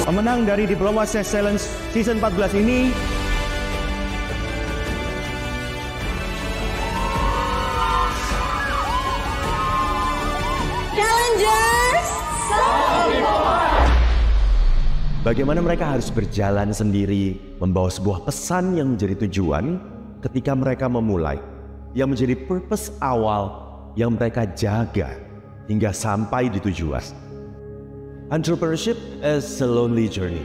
Pemenang dari Diploma Excellence Season 14 ini Challengers bagaimana mereka harus berjalan sendiri, membawa sebuah pesan yang menjadi tujuan ketika mereka memulai, yang menjadi purpose awal yang mereka jaga hingga sampai di tujuan. Entrepreneurship is a lonely journey.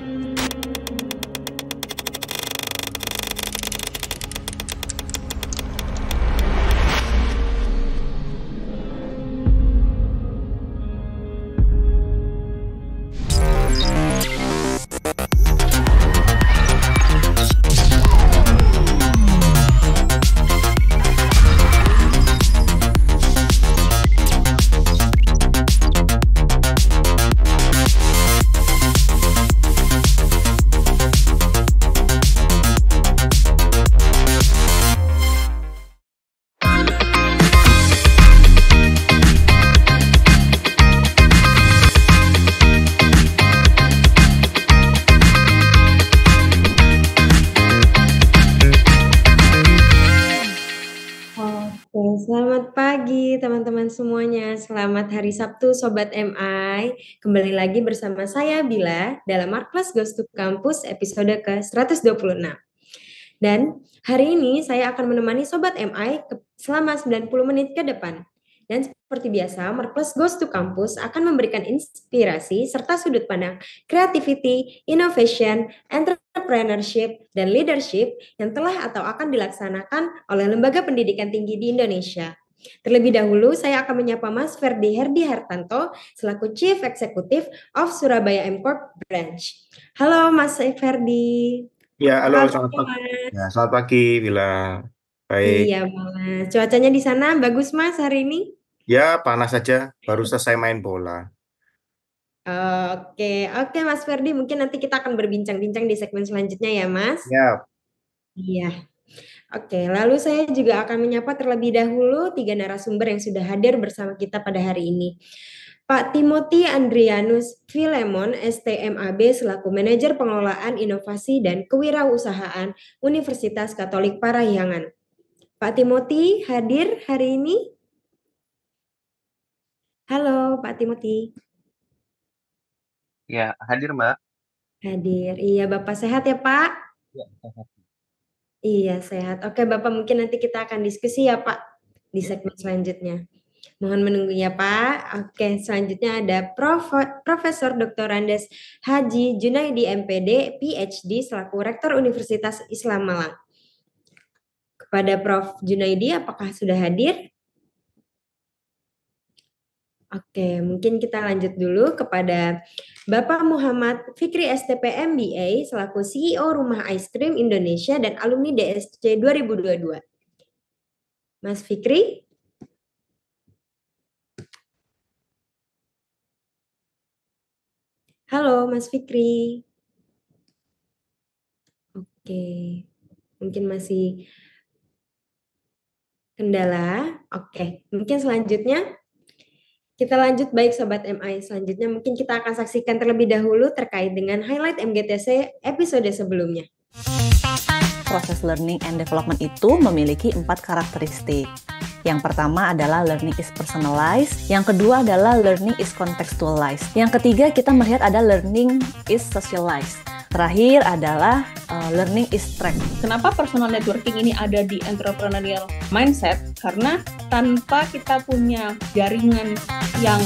Selamat pagi teman-teman semuanya, selamat hari Sabtu Sobat MI. Kembali lagi bersama saya Bila dalam Marketplace Goes to Campus episode ke-126. Dan hari ini saya akan menemani Sobat MI selama 90 menit ke depan. Dan seperti biasa, Marketplace Goes to Campus akan memberikan inspirasi serta sudut pandang creativity, innovation, entrepreneurship, dan leadership yang telah atau akan dilaksanakan oleh lembaga pendidikan tinggi di Indonesia. Terlebih dahulu, saya akan menyapa Mas Ferdi Herdi Hartanto selaku Chief Executive of Surabaya M Corp Branch. Halo Mas Ferdi. Ya, halo, selamat pagi. Ya, selamat pagi, Bila. Baik. Iya, Mas. Cuacanya di sana bagus, Mas, hari ini? Ya, panas saja. Baru selesai main bola. Oke, Mas Ferdi. Mungkin nanti kita akan berbincang-bincang di segmen selanjutnya ya, Mas? Ya. Iya. Oke, lalu saya juga akan menyapa terlebih dahulu 3 narasumber yang sudah hadir bersama kita pada hari ini. Pak Timothy Andrianus Filemon, STMAB selaku Manajer Pengelolaan Inovasi dan Kewirausahaan Universitas Katolik Parahyangan. Pak Timothy hadir hari ini? Halo Pak Timothy. Ya, hadir Mbak. Hadir, iya Bapak sehat ya Pak? Ya, sehat. Iya sehat, oke Bapak mungkin nanti kita akan diskusi ya Pak di segmen selanjutnya. Mohon menunggu ya Pak. Oke, selanjutnya ada Profesor Dr. Andes Haji Junaidi MPD, PhD selaku Rektor Universitas Islam Malang. kepada Prof. Junaidi, apakah sudah hadir? Oke, mungkin kita lanjut dulu kepada Bapak Muhammad Fikri STP MBA selaku CEO Rumah Ice Cream Indonesia dan alumni DSC 2022. Mas Fikri? Halo, Mas Fikri. Oke, mungkin masih kendala. Oke, mungkin selanjutnya kita lanjut baik Sobat MI. Selanjutnya mungkin kita akan saksikan terlebih dahulu terkait dengan highlight MGTC episode sebelumnya. Proses learning and development itu memiliki 4 karakteristik. Yang pertama adalah learning is personalized, yang kedua adalah learning is contextualized, yang ketiga kita melihat ada learning is socialized. Terakhir adalah learning is tracked. Kenapa personal networking ini ada di entrepreneurial mindset? Karena tanpa kita punya jaringan yang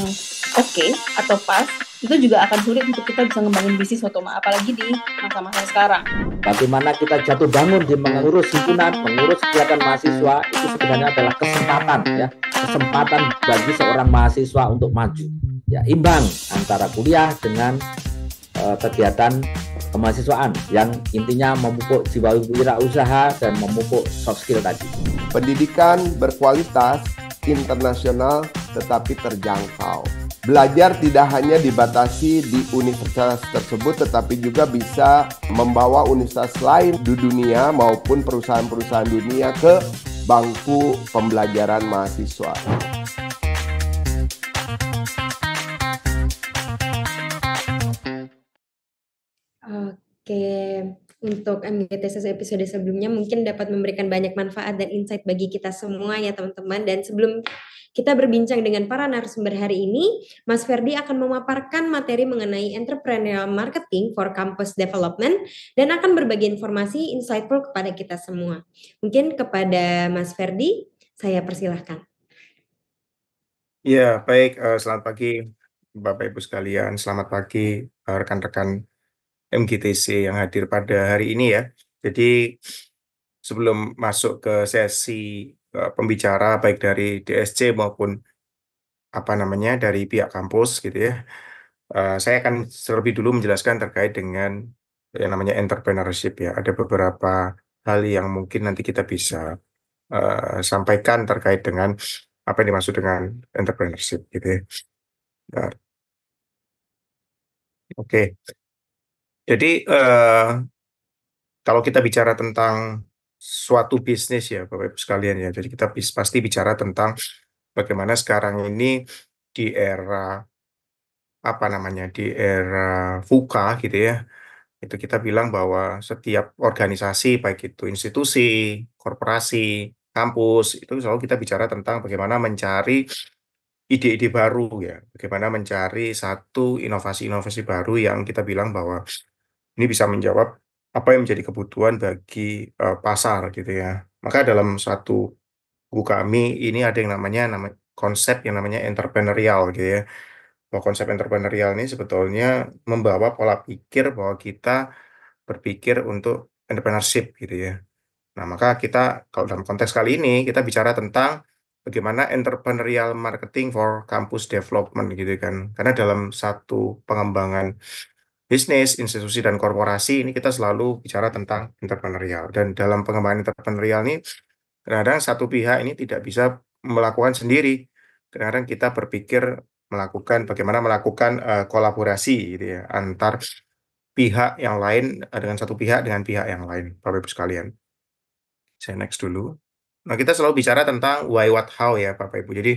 oke atau pas, itu juga akan sulit untuk kita bisa ngembangin bisnis apalagi di masa-masa sekarang. Bagaimana kita jatuh bangun di mengurus himpunan, mengurus kegiatan mahasiswa, itu sebenarnya adalah kesempatan, ya, kesempatan bagi seorang mahasiswa untuk maju. Ya, imbang antara kuliah dengan kegiatan kemahasiswaan yang intinya memupuk jiwa wirausaha dan memupuk soft skill tadi. Pendidikan berkualitas, internasional, tetapi terjangkau. Belajar tidak hanya dibatasi di universitas tersebut, tetapi juga bisa membawa universitas lain di dunia maupun perusahaan-perusahaan dunia ke bangku pembelajaran mahasiswa. Oke, untuk MGTC episode sebelumnya mungkin dapat memberikan banyak manfaat dan insight bagi kita semua ya teman-teman. Dan sebelum kita berbincang dengan para narasumber hari ini, Mas Ferdi akan memaparkan materi mengenai entrepreneurial marketing for campus development dan akan berbagi informasi insightful kepada kita semua. Mungkin kepada Mas Ferdi, saya persilahkan. Ya, baik. Selamat pagi Bapak Ibu sekalian. Selamat pagi rekan-rekan MGTC yang hadir pada hari ini ya. Jadi sebelum masuk ke sesi pembicara baik dari DSC maupun dari pihak kampus gitu ya, saya akan terlebih dulu menjelaskan terkait dengan yang namanya entrepreneurship ya. Ada beberapa hal yang mungkin nanti kita bisa sampaikan terkait dengan apa yang dimaksud dengan entrepreneurship gitu ya. Bentar. Oke. Jadi kalau kita bicara tentang suatu bisnis ya Bapak Ibu sekalian ya, jadi kita pasti bicara tentang bagaimana sekarang ini di era di era VUCA gitu ya, itu kita bilang bahwa setiap organisasi baik itu institusi, korporasi, kampus, itu selalu kita bicara tentang bagaimana mencari ide-ide baru ya, bagaimana mencari satu inovasi-inovasi baru yang kita bilang bahwa ini bisa menjawab apa yang menjadi kebutuhan bagi pasar gitu ya. Maka dalam satu buku kami ini ada yang namanya konsep yang namanya entrepreneurial gitu ya. Bahwa konsep entrepreneurial ini sebetulnya membawa pola pikir bahwa kita berpikir untuk entrepreneurship gitu ya. Nah, maka kita kalau dalam konteks kali ini kita bicara tentang bagaimana entrepreneurial marketing for campus development gitu kan. Karena dalam satu pengembangan bisnis, institusi, dan korporasi ini kita selalu bicara tentang entrepreneurial. Dan dalam pengembangan entrepreneurial ini kadang-kadang satu pihak ini tidak bisa melakukan sendiri. Kadang-kadang kita berpikir bagaimana melakukan kolaborasi gitu ya antar pihak yang lain dengan satu pihak dengan pihak yang lain, Bapak Ibu sekalian. Saya next dulu. Nah, kita selalu bicara tentang why, what, how ya Bapak Ibu. Jadi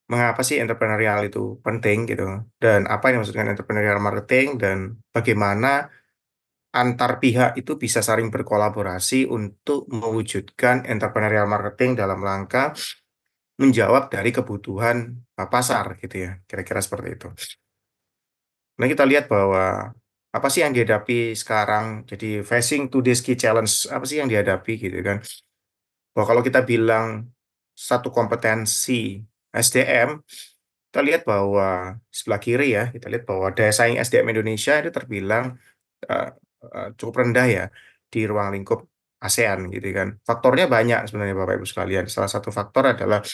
mengapa sih entrepreneurial itu penting gitu, dan apa yang dimaksud dengan entrepreneurial marketing, dan bagaimana antar pihak itu bisa saling berkolaborasi untuk mewujudkan entrepreneurial marketing dalam rangka menjawab dari kebutuhan pasar gitu ya, kira-kira seperti itu. Nah, kita lihat bahwa apa sih yang dihadapi sekarang, jadi facing today's key challenge, apa sih yang dihadapi gitu kan. Bahwa kalau kita bilang satu kompetensi SDM, kita lihat bahwa sebelah kiri ya, kita lihat bahwa daya saing SDM Indonesia itu terbilang cukup rendah ya di ruang lingkup ASEAN gitu kan. Faktornya banyak sebenarnya Bapak Ibu sekalian. Salah satu faktor adalah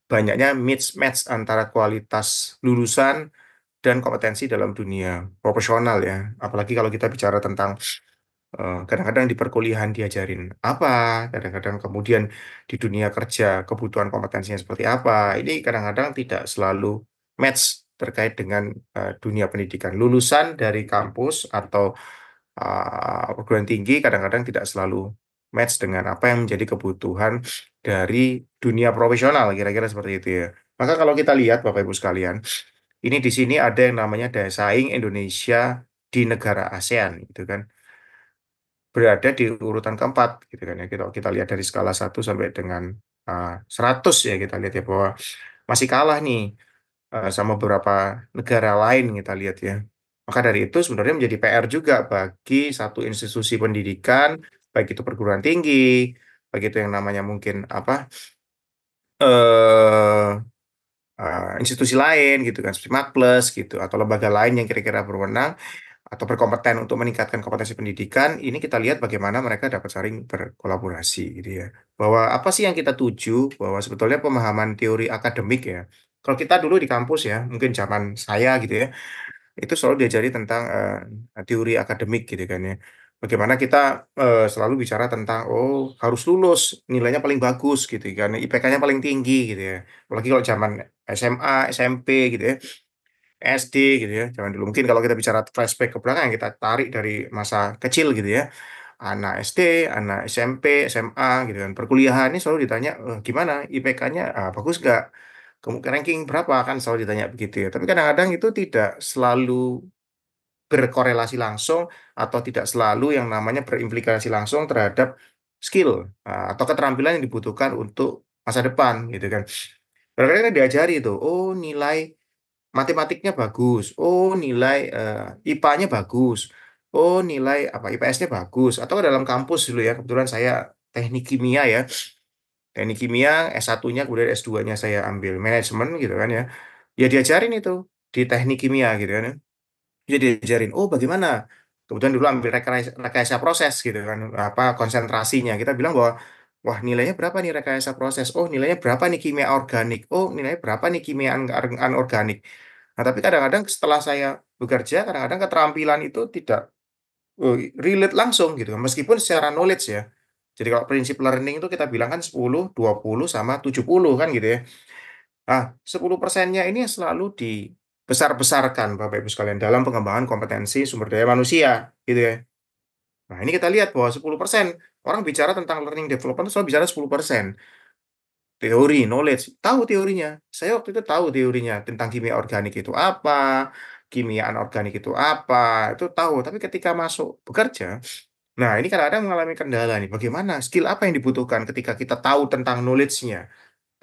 banyaknya mismatch antara kualitas lulusan dan kompetensi dalam dunia profesional ya. Apalagi kalau kita bicara tentang kadang-kadang di perkuliahan diajarin apa, kadang-kadang kemudian di dunia kerja kebutuhan kompetensinya seperti apa. Ini kadang-kadang tidak selalu match terkait dengan dunia pendidikan. Lulusan dari kampus atau perguruan tinggi kadang-kadang tidak selalu match dengan apa yang menjadi kebutuhan dari dunia profesional, kira-kira seperti itu ya. Maka kalau kita lihat Bapak Ibu sekalian, ini di sini ada yang namanya daya saing Indonesia di negara ASEAN gitu kan. Berada di urutan keempat gitu kan ya. Kita lihat dari skala 1 sampai dengan 100 ya, kita lihat ya bahwa masih kalah nih sama beberapa negara lain kita lihat ya. Maka dari itu sebenarnya menjadi PR juga bagi satu institusi pendidikan, baik itu perguruan tinggi, baik itu yang namanya mungkin apa eh institusi lain gitu kan, seperti Makples gitu, atau lembaga lain yang kira-kira berwenang atau berkompeten untuk meningkatkan kompetensi pendidikan, ini kita lihat bagaimana mereka dapat saling berkolaborasi gitu ya. Bahwa apa sih yang kita tuju, bahwa sebetulnya pemahaman teori akademik ya. Kalau kita dulu di kampus ya, mungkin zaman saya gitu ya, itu selalu diajari tentang teori akademik gitu kan ya. Bagaimana kita selalu bicara tentang harus lulus, nilainya paling bagus gitu kan, IPK-nya paling tinggi gitu ya. Apalagi kalau zaman SMA, SMP gitu ya. SD gitu ya, zaman dulu. Mungkin kalau kita bicara flashback ke belakang, kita tarik dari masa kecil gitu ya. Anak SD, anak SMP, SMA gitu kan. Perkuliahan ini selalu ditanya, gimana IPK-nya bagus nggak? Ranking berapa kan selalu ditanya begitu ya. Tapi kadang-kadang itu tidak selalu berkorelasi langsung atau tidak selalu yang namanya berimplikasi langsung terhadap skill atau keterampilan yang dibutuhkan untuk masa depan gitu kan. Kadang-kadang kita diajari itu, nilai matematiknya bagus, nilai IPA-nya bagus, nilai apa IPS-nya bagus, atau dalam kampus dulu ya, kebetulan saya teknik kimia ya. Teknik kimia S1-nya kemudian S2-nya saya ambil manajemen gitu kan ya. Ya diajarin itu di teknik kimia gitu kan ya. Ya diajarin, bagaimana? Kebetulan dulu ambil rekayasa proses gitu kan, apa konsentrasinya. Kita bilang bahwa wah nilainya berapa nih rekayasa proses? Oh nilainya berapa nih kimia organik? Oh nilainya berapa nih kimia anorganik? Nah, tapi kadang-kadang setelah saya bekerja, kadang-kadang keterampilan itu tidak relate langsung gitu kan, meskipun secara knowledge ya. Jadi kalau prinsip learning itu kita bilang kan 10, 20, sama 70 kan gitu ya. Nah, 10%-nya ini selalu dibesar-besarkan Bapak Ibu sekalian dalam pengembangan kompetensi sumber daya manusia gitu ya. Nah, ini kita lihat bahwa 10% orang bicara tentang learning development itu selalu bicara 10%. Teori, knowledge, tahu teorinya. Saya waktu itu tahu teorinya tentang kimia organik itu apa, kimia anorganik itu apa, itu tahu. Tapi ketika masuk bekerja, nah ini kadang-kadang mengalami kendala nih. Bagaimana skill apa yang dibutuhkan ketika kita tahu tentang knowledge-nya?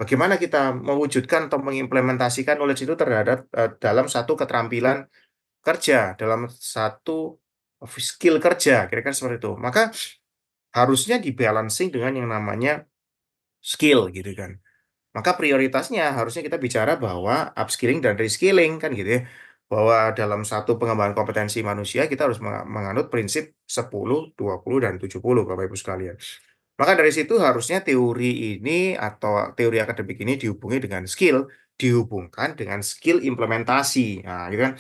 Bagaimana kita mewujudkan atau mengimplementasikan knowledge itu terhadap dalam satu keterampilan kerja, dalam satu skill kerja, kira-kira seperti itu. Maka harusnya dibalancing dengan yang namanya skill gitu kan. Maka prioritasnya harusnya kita bicara bahwa upskilling dan reskilling kan gitu ya. Bahwa dalam satu pengembangan kompetensi manusia kita harus menganut prinsip 10, 20, dan 70 Bapak Ibu sekalian. Maka dari situ harusnya teori ini atau teori akademik ini dihubungi dengan skill, dihubungkan dengan skill implementasi. Nah, gitu kan.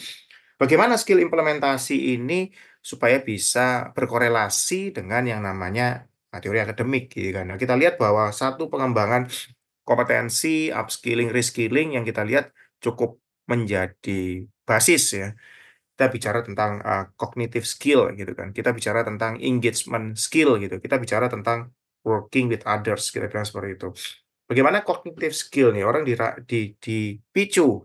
Bagaimana skill implementasi ini supaya bisa berkorelasi dengan yang namanya teori akademik gitu kan. Nah, kita lihat bahwa satu pengembangan kompetensi, upskilling, reskilling yang kita lihat cukup menjadi basis ya. Kita bicara tentang cognitive skill gitu kan. Kita bicara tentang engagement skill gitu. Kita bicara tentang working with others, kita bilang seperti itu. Bagaimana cognitive skill nih orang dipicu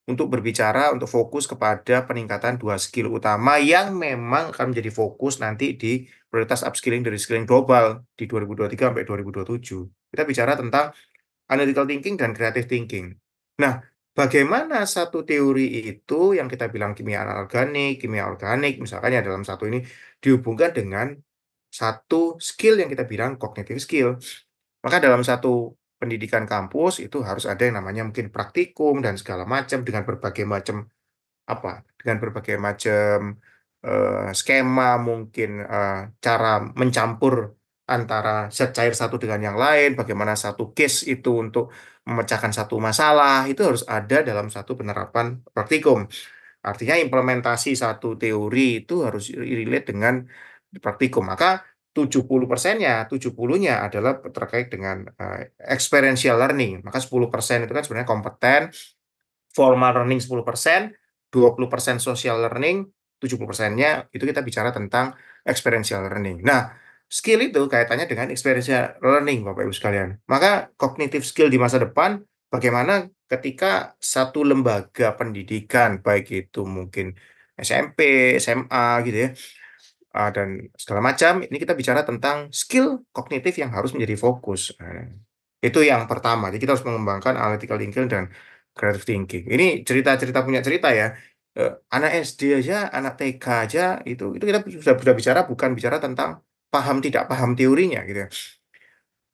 untuk berbicara, untuk fokus kepada peningkatan dua skill utama yang memang akan menjadi fokus nanti di prioritas upskilling dari skilling global di 2023 sampai 2027. Kita bicara tentang analytical thinking dan creative thinking. Nah, bagaimana satu teori itu yang kita bilang kimia organik, misalkan ya dalam satu ini dihubungkan dengan satu skill yang kita bilang cognitive skill. Maka dalam satu pendidikan kampus itu harus ada yang namanya mungkin praktikum dan segala macam dengan berbagai macam skema mungkin cara mencampur antara zat cair satu dengan yang lain, bagaimana satu case itu untuk memecahkan satu masalah, itu harus ada dalam satu penerapan praktikum. Artinya implementasi satu teori itu harus relate dengan praktikum. Maka 70%-nya, 70-nya adalah terkait dengan experiential learning. Maka 10% itu kan sebenarnya kompeten, formal learning 10%, 20% social learning, 70%-nya itu kita bicara tentang experiential learning. Nah, skill itu kaitannya dengan experiential learning, Bapak Ibu sekalian. Maka cognitive skill di masa depan, bagaimana ketika satu lembaga pendidikan, baik itu mungkin SMP, SMA gitu ya, dan segala macam, ini kita bicara tentang skill kognitif yang harus menjadi fokus. Itu yang pertama. Jadi kita harus mengembangkan analytical thinking dan creative thinking. Ini cerita-cerita punya cerita ya. Anak SD aja, anak TK aja, itu kita sudah bicara, bukan bicara tentang paham tidak paham teorinya gitu ya.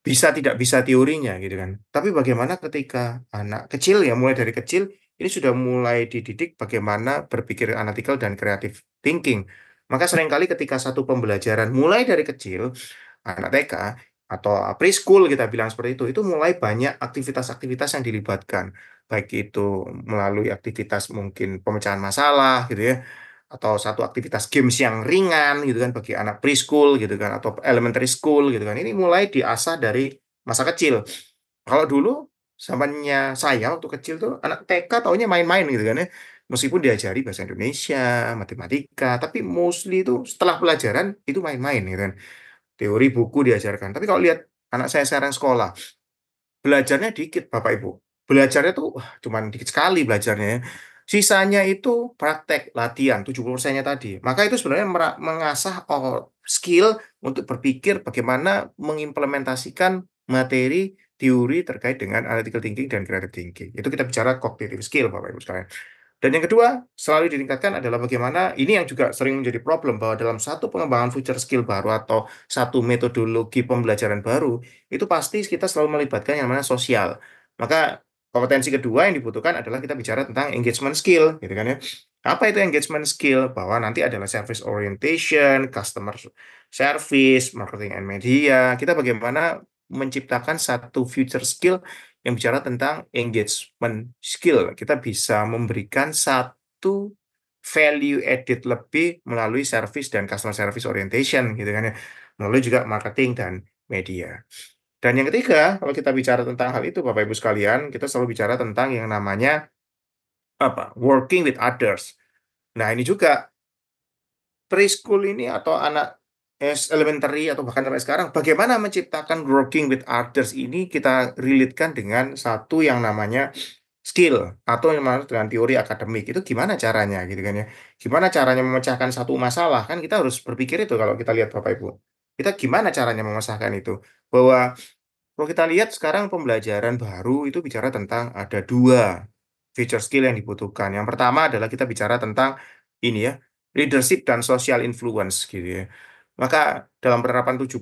Bisa tidak bisa teorinya gitu kan. Tapi bagaimana ketika anak kecil ya, mulai dari kecil ini sudah mulai dididik bagaimana berpikir analytical dan creative thinking. Maka seringkali ketika satu pembelajaran mulai dari kecil, anak TK atau preschool kita bilang seperti itu mulai banyak aktivitas-aktivitas yang dilibatkan. Baik itu melalui aktivitas mungkin pemecahan masalah gitu ya, atau satu aktivitas games yang ringan gitu kan bagi anak preschool gitu kan, atau elementary school gitu kan. Ini mulai diasah dari masa kecil. Kalau dulu zamannya saya waktu kecil tuh anak TK taunya main-main gitu kan ya. Meskipun diajari bahasa Indonesia, matematika, tapi mostly itu setelah pelajaran itu main-main gitu kan. Teori buku diajarkan. Tapi kalau lihat anak saya sekarang sekolah, belajarnya dikit Bapak Ibu. Belajarnya tuh cuman dikit sekali belajarnya ya. Sisanya itu praktek, latihan, 70%-nya tadi. Maka itu sebenarnya mengasah skill untuk berpikir bagaimana mengimplementasikan materi teori terkait dengan analytical thinking dan creative thinking. Itu kita bicara cognitive skill, Bapak Ibu sekalian. Dan yang kedua, selalu ditingkatkan adalah bagaimana, ini yang juga sering menjadi problem, bahwa dalam satu pengembangan future skill baru atau satu metodologi pembelajaran baru, itu pasti kita selalu melibatkan yang namanya sosial. Maka kompetensi kedua yang dibutuhkan adalah kita bicara tentang engagement skill, gitu kan ya. Apa itu engagement skill? Bahwa nanti adalah service orientation, customer service, marketing and media. Kita bagaimana menciptakan satu future skill yang bicara tentang engagement skill. Kita bisa memberikan satu value added lebih melalui service dan customer service orientation, gitu kan ya. Melalui juga marketing dan media. Dan yang ketiga, kalau kita bicara tentang hal itu, Bapak Ibu sekalian, kita selalu bicara tentang yang namanya working with others. Nah, ini juga preschool ini atau anak elementary atau bahkan sampai sekarang, bagaimana menciptakan working with others ini kita relate-kan dengan satu yang namanya skill atau yang namanya dengan teori akademik. Itu gimana caranya gitu kan ya. Gimana caranya memecahkan satu masalah, kan kita harus berpikir itu kalau kita lihat Bapak Ibu. Kita gimana caranya memecahkan itu? Bahwa kalau kita lihat sekarang pembelajaran baru itu bicara tentang ada dua feature skill yang dibutuhkan. Yang pertama adalah kita bicara tentang ini ya, leadership dan social influence gitu ya. Maka dalam penerapan 70%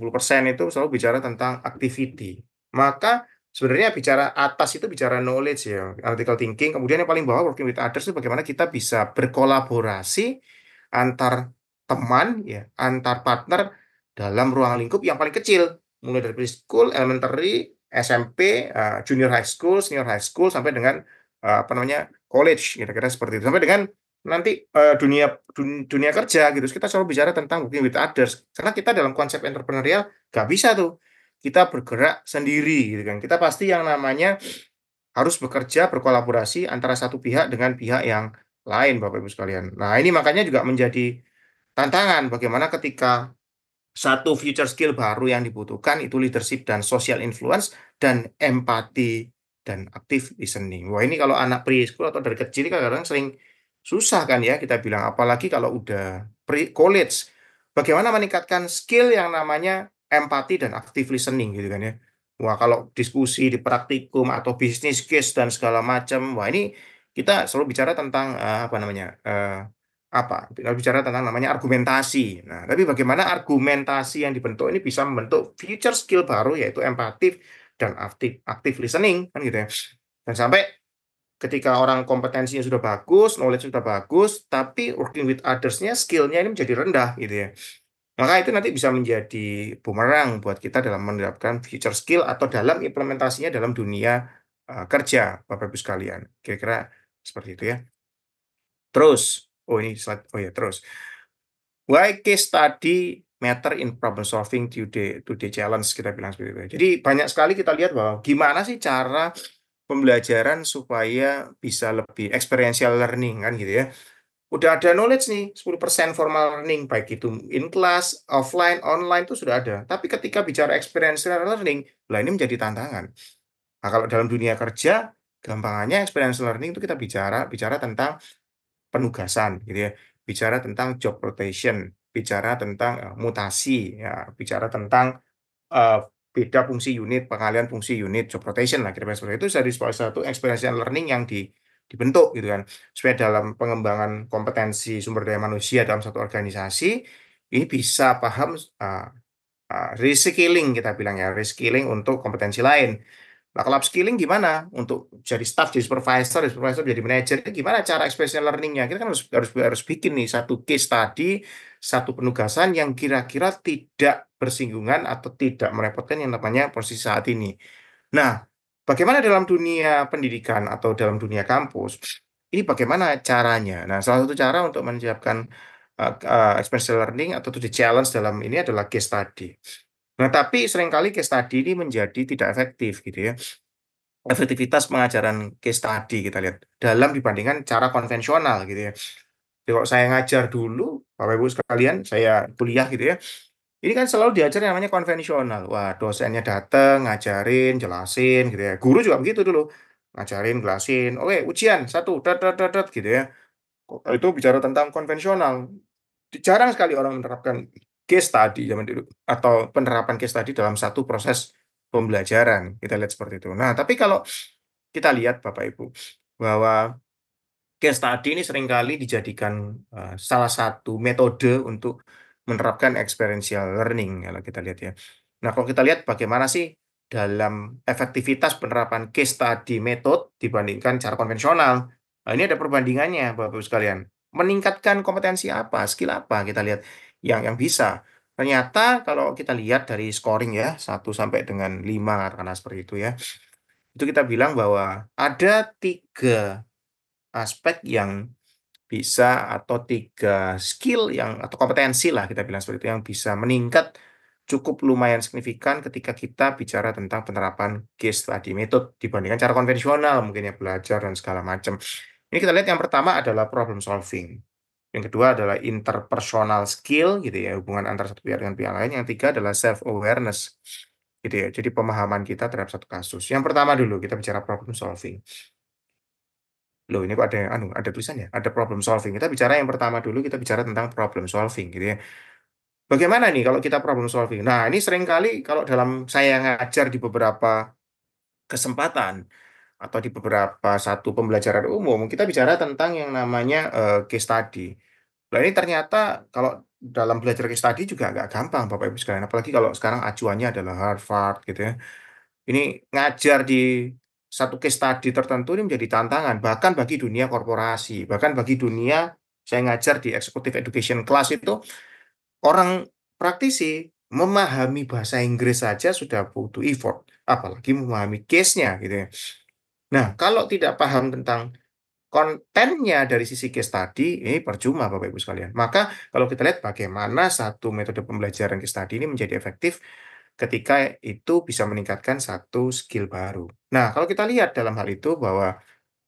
itu selalu bicara tentang activity. Maka sebenarnya bicara atas itu bicara knowledge ya, analytical thinking. Kemudian yang paling bawah working with others itu bagaimana kita bisa berkolaborasi antar teman ya, antar partner dalam ruang lingkup yang paling kecil. Mulai dari preschool, elementary, SMP, junior high school, senior high school, sampai dengan college, kira-kira seperti itu. Sampai dengan nanti dunia kerja gitu. Kita selalu bicara tentang working with others. Karena kita dalam konsep entrepreneurial nggak bisa tuh kita bergerak sendiri gitu kan. Kita pasti yang namanya harus bekerja berkolaborasi antara satu pihak dengan pihak yang lain, Bapak Ibu sekalian. Nah, ini makanya juga menjadi tantangan bagaimana ketika satu future skill baru yang dibutuhkan itu leadership dan social influence dan empati dan active listening. Wah, ini kalau anak preschool atau dari kecil kadang-kadang sering susah kan ya kita bilang, apalagi kalau udah college. Bagaimana meningkatkan skill yang namanya empati dan active listening gitu kan ya. Wah, kalau diskusi di praktikum atau bisnis case dan segala macam, wah ini kita selalu bicara tentang kita bicara tentang namanya argumentasi. Nah, tapi bagaimana argumentasi yang dibentuk ini bisa membentuk future skill baru yaitu empati dan active listening kan gitu ya. Dan sampai ketika orang kompetensinya sudah bagus, knowledge sudah bagus, tapi working with others-nya, skill-nya ini menjadi rendah gitu ya. Maka itu nanti bisa menjadi bumerang buat kita dalam menerapkan future skill atau dalam implementasinya dalam dunia kerja, Bapak Ibu sekalian. Kira-kira seperti itu ya. Terus, terus. Why case study matter in problem solving today challenge, kita bilang seperti itu. Jadi banyak sekali kita lihat bahwa gimana sih cara pembelajaran supaya bisa lebih experiential learning kan gitu ya. Udah ada knowledge nih, 10% formal learning, baik itu in class, offline, online itu sudah ada. Tapi ketika bicara experiential learning, lah ini menjadi tantangan. Nah, kalau dalam dunia kerja, gampangannya experiential learning itu kita bicara tentang penugasan gitu ya, bicara tentang job rotation, bicara tentang mutasi, ya, bicara tentang beda fungsi unit, pengalihan fungsi unit, job rotation lah kira-kira seperti itu. Dari salah satu experiential learning yang dibentuk gitu kan, supaya dalam pengembangan kompetensi sumber daya manusia dalam satu organisasi ini bisa paham reskilling, kita bilang ya, reskilling untuk kompetensi lain. Nah, kalau upskilling gimana? Untuk jadi staff, jadi supervisor, jadi manajer, itu gimana cara experiential learning-nya? Kita kan harus bikin nih satu case study, satu penugasan yang kira-kira tidak bersinggungan atau tidak merepotkan yang namanya posisi saat ini. Nah, bagaimana dalam dunia pendidikan atau dalam dunia kampus? Ini bagaimana caranya? Nah, salah satu cara untuk menyiapkan experiential learning atau to the challenge dalam ini adalah case study. Nah, tapi seringkali case study ini menjadi tidak efektif gitu ya. Efektivitas pengajaran case study kita lihat dalam dibandingkan cara konvensional gitu ya. Jadi kalau saya ngajar dulu, Bapak Ibu sekalian, saya kuliah gitu ya. Ini kan selalu diajar yang namanya konvensional. Wah, dosennya datang, ngajarin, jelasin gitu ya. Guru juga begitu dulu. Ngajarin, jelasin. Oke, ujian satu, gitu ya. Itu bicara tentang konvensional. Jarang sekali orang menerapkan case study zaman dulu atau penerapan case study dalam satu proses pembelajaran. Kita lihat seperti itu. Nah, tapi kalau kita lihat Bapak Ibu bahwa case study ini seringkali dijadikan salah satu metode untuk menerapkan experiential learning kalau kita lihat ya. Nah, kalau kita lihat bagaimana sih dalam efektivitas penerapan case study method dibandingkan cara konvensional. Nah, ini ada perbandingannya Bapak Ibu sekalian. Meningkatkan kompetensi apa, skill apa kita lihat yang bisa. Ternyata kalau kita lihat dari scoring ya, 1 sampai dengan 5 karena seperti itu ya. Itu kita bilang bahwa ada 3 aspek yang bisa atau 3 skill yang atau kompetensi lah kita bilang seperti itu yang bisa meningkat cukup lumayan signifikan ketika kita bicara tentang penerapan case study method dibandingkan cara konvensional mungkin ya belajar dan segala macam. Ini kita lihat yang pertama adalah problem solving. Yang kedua adalah interpersonal skill gitu ya, hubungan antara satu pihak dengan pihak lain. Yang ketiga adalah self awareness gitu ya. Jadi pemahaman kita terhadap satu kasus. Yang pertama dulu kita bicara problem solving. Loh, ini kok ada tulisannya, ada problem solving. Kita bicara yang pertama dulu, kita bicara tentang problem solving gitu ya. Bagaimana nih kalau kita problem solving? Nah, ini seringkali kalau dalam saya ngajar di beberapa kesempatan atau di beberapa satu pembelajaran umum, kita bicara tentang yang namanya case study. Nah, ini ternyata kalau dalam belajar case study juga nggak gampang, Bapak Ibu sekalian. Apalagi kalau sekarang acuannya adalah Harvard gitu ya. Ini ngajar di satu case study tertentu ini menjadi tantangan, bahkan bagi dunia korporasi, bahkan bagi dunia saya ngajar di executive education class itu, orang praktisi memahami bahasa Inggris saja sudah butuh effort, apalagi memahami case-nya gitu ya. Nah, kalau tidak paham tentang kontennya dari sisi case study, ini percuma Bapak Ibu sekalian. Maka kalau kita lihat bagaimana satu metode pembelajaran case study ini menjadi efektif ketika itu bisa meningkatkan satu skill baru. Nah, kalau kita lihat dalam hal itu bahwa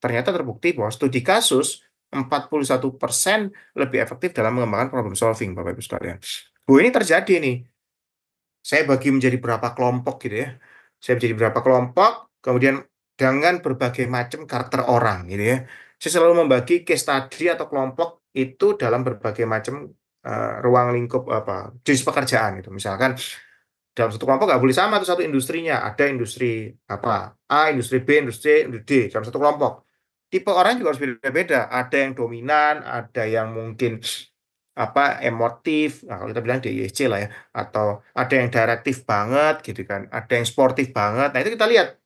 ternyata terbukti bahwa studi kasus 41% lebih efektif dalam mengembangkan problem solving, Bapak Ibu sekalian. Ini terjadi nih. Saya bagi menjadi berapa kelompok gitu ya. Saya menjadi berapa kelompok, kemudian dengan berbagai macam karakter orang gitu ya. Saya selalu membagi case study atau kelompok itu dalam berbagai macam ruang lingkup jenis pekerjaan itu. Misalkan dalam satu kelompok nggak boleh sama tuh satu industrinya. Ada industri A, industri B, industri D dalam satu kelompok. Tipe orang juga harus beda-beda. Ada yang dominan, ada yang mungkin emotif. Nah, kalau kita bilang DISC lah ya. Atau ada yang direktif banget gitu kan. Ada yang sportif banget. Nah, itu kita lihat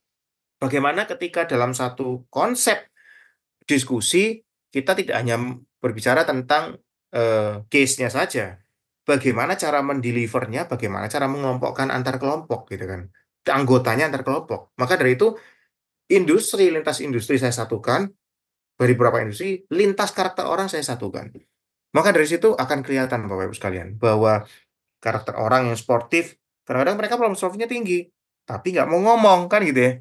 bagaimana ketika dalam satu konsep diskusi kita tidak hanya berbicara tentang case-nya saja. bagaimana cara mendelivernya, bagaimana cara mengelompokkan antar kelompok gitu kan. Anggotanya antar kelompok. Maka dari itu lintas industri saya satukan, dari beberapa industri, lintas karakter orang saya satukan. Maka dari situ akan kelihatan Bapak Ibu sekalian bahwa karakter orang yang sportif, kadang-kadang mereka problem solving-nya tinggi, tapi nggak mau ngomong kan gitu ya.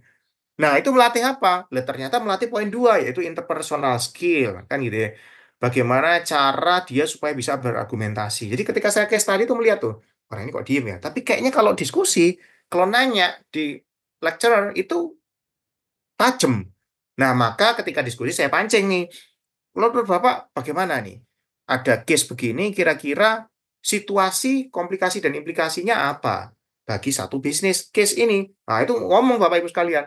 Nah, itu melatih apa? Ternyata melatih poin 2, yaitu interpersonal skill, kan gitu ya. Bagaimana cara dia supaya bisa berargumentasi. Jadi ketika saya case tadi tuh melihat tuh, orang ini kok diem ya. Tapi kayaknya kalau diskusi, kalau nanya di lecturer itu tajam. Nah, maka ketika diskusi saya pancing nih. Menurut Bapak bagaimana nih? Ada case begini, kira-kira situasi, komplikasi, dan implikasinya apa bagi satu bisnis case ini? Nah, itu ngomong Bapak Ibu sekalian.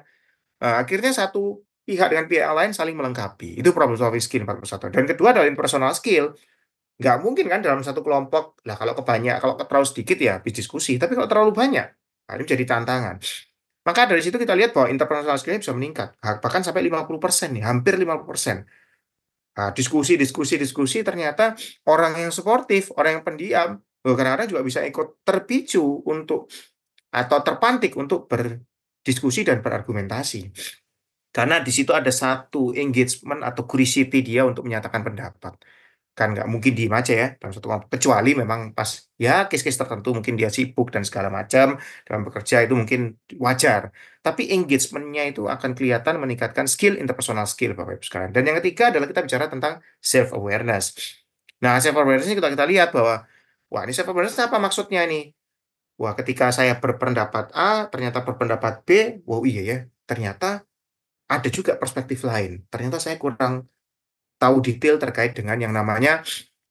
Nah, akhirnya satu pihak dengan pihak yang lain saling melengkapi. Itu problem solving skill 41. Dan kedua adalah personal skill. Nggak mungkin kan dalam satu kelompok, lah kalau terlalu sedikit ya habis diskusi. Tapi kalau terlalu banyak, nah ini menjadi tantangan. Maka dari situ kita lihat bahwa interpersonal skill bisa meningkat. Bahkan sampai 50% nih, hampir 50%. Nah, diskusi ternyata orang yang sportif, orang yang pendiam, kadang-kadang juga bisa ikut terpicu untuk atau terpantik untuk berdiskusi dan berargumentasi. Karena di situ ada satu engagement atau curiosity dia untuk menyatakan pendapat. Kan nggak mungkin diem aja ya dalam satu kelompok. Kecuali memang pas ya case-case tertentu mungkin dia sibuk dan segala macam dalam bekerja itu mungkin wajar. Tapi engagement-nya itu akan kelihatan meningkatkan skill, interpersonal skill Bapak Ibu sekalian. Dan yang ketiga adalah kita bicara tentang self-awareness. Nah, self-awareness ini kita lihat bahwa, wah ini self-awareness apa maksudnya nih? Wah, ketika saya berpendapat A, ternyata berpendapat B, wow iya ya, ternyata ada juga perspektif lain. Ternyata saya kurang tahu detail terkait dengan yang namanya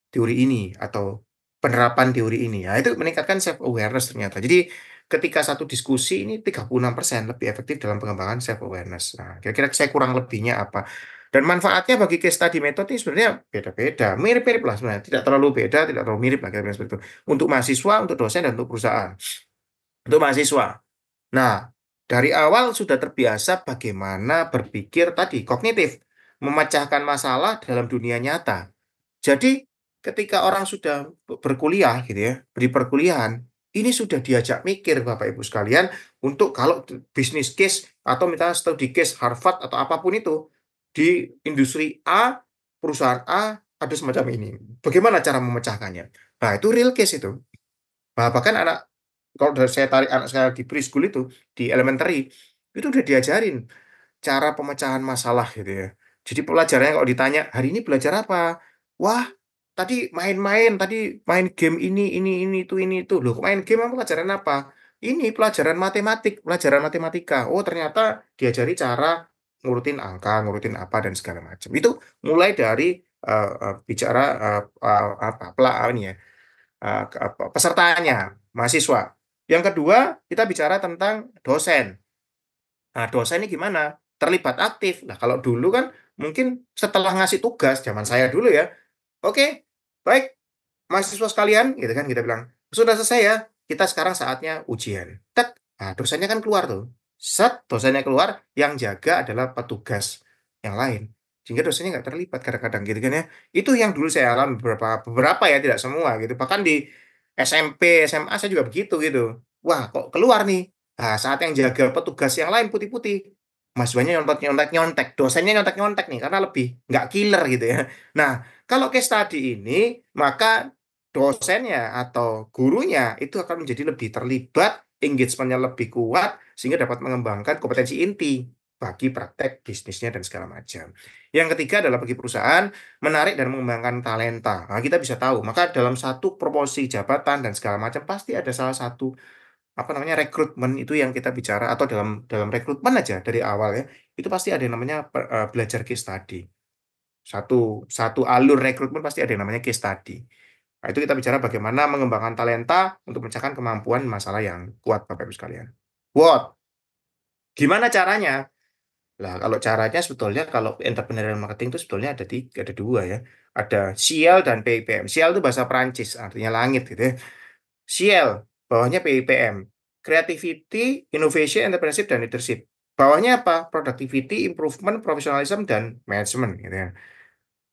teori ini atau penerapan teori ini. Ya, itu meningkatkan self awareness ternyata. Jadi ketika satu diskusi ini 36% lebih efektif dalam pengembangan self awareness. Nah, kira-kira saya kurang lebihnya apa? Dan manfaatnya bagi case study method ini sebenarnya beda-beda, mirip-mirip lah sebenarnya, tidak terlalu beda, tidak terlalu mirip lah kira-kira seperti itu. Untuk mahasiswa, untuk dosen, dan untuk perusahaan. Untuk mahasiswa. Nah, dari awal sudah terbiasa bagaimana berpikir tadi, kognitif, memecahkan masalah dalam dunia nyata. Jadi, ketika orang sudah berkuliah gitu ya, di perkuliahan, ini sudah diajak mikir Bapak Ibu sekalian untuk kalau bisnis case atau misalnya studi case Harvard atau apapun itu di industri A, perusahaan A ada semacam ini. Bagaimana cara memecahkannya? Nah, itu real case itu. Bahkan kalau saya tarik anak saya di preschool itu, di elementary, itu udah diajarin cara pemecahan masalah gitu ya. Jadi pelajarannya kalau ditanya, hari ini belajar apa? Wah, tadi main game ini, itu. Loh, kok main game pelajaran apa? Ini pelajaran matematik, pelajaran matematika. Oh, ternyata diajari cara ngurutin angka, ngurutin apa, dan segala macam. Itu mulai dari bicara pesertanya, mahasiswa. Yang kedua, kita bicara tentang dosen. Nah, dosen ini gimana? Terlibat aktif. Nah, kalau dulu kan mungkin setelah ngasih tugas, zaman saya dulu ya, oke, baik, mahasiswa sekalian, gitu kan, kita bilang, sudah selesai ya, kita sekarang saatnya ujian. Tek, nah, dosennya kan keluar tuh. Set, dosennya keluar, yang jaga adalah petugas yang lain. Sehingga dosennya nggak terlibat kadang-kadang gitu kan ya. Itu yang dulu saya alami beberapa ya, tidak semua gitu. Bahkan di SMP, SMA saya juga begitu gitu. Wah, kok keluar nih? Nah, saat yang jaga petugas yang lain putih-putih, mahasiswanya nyontek-nyontek, dosennya nyontek-nyontek nih, karena lebih nggak killer gitu ya. Nah, kalau case study ini, maka dosennya atau gurunya itu akan menjadi lebih terlibat, engagement-nya lebih kuat, sehingga dapat mengembangkan kompetensi inti bagi praktek bisnisnya dan segala macam. Yang ketiga adalah bagi perusahaan, menarik dan mengembangkan talenta. Nah, kita bisa tahu, maka dalam satu promosi jabatan dan segala macam, pasti ada salah satu rekrutmen itu yang kita bicara, atau dalam rekrutmen aja dari awal ya, itu pasti ada yang namanya belajar case study. Satu alur rekrutmen pasti ada yang namanya case study. Nah, itu kita bicara bagaimana mengembangkan talenta untuk memecahkan kemampuan masalah yang kuat Bapak Ibu sekalian. What? Gimana caranya? Lah, kalau caranya sebetulnya kalau entrepreneurial marketing itu sebetulnya ada dua ya. Ada Ciel dan PIPM. Ciel itu bahasa Perancis, artinya langit gitu ya. Ciel, bawahnya PIPM. Creativity, Innovation, Entrepreneurship, dan Leadership. Bawahnya apa? Productivity, Improvement, Professionalism, dan Management gitu ya.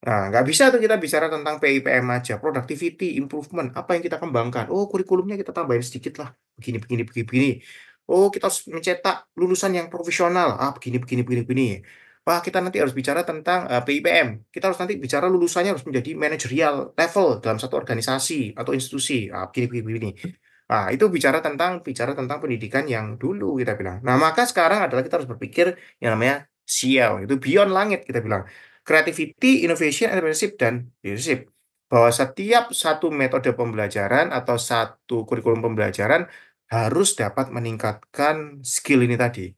Nah, nggak bisa tuh kita bicara tentang PIPM aja, productivity, improvement, apa yang kita kembangkan. Oh, kurikulumnya kita tambahin sedikit lah, begini, begini, begini, begini. Oh, kita harus mencetak lulusan yang profesional, begini, begini, begini, begini. Wah, kita nanti harus bicara tentang PIPM. Kita harus nanti bicara lulusannya harus menjadi managerial level dalam satu organisasi atau institusi. Begini, begini, begini. Nah, itu bicara tentang pendidikan yang dulu kita bilang. Nah, maka sekarang adalah kita harus berpikir yang namanya SEAL, itu beyond langit kita bilang. Creativity, Innovation, Entrepreneurship, dan Leadership. Bahwa setiap satu metode pembelajaran atau satu kurikulum pembelajaran harus dapat meningkatkan skill ini tadi.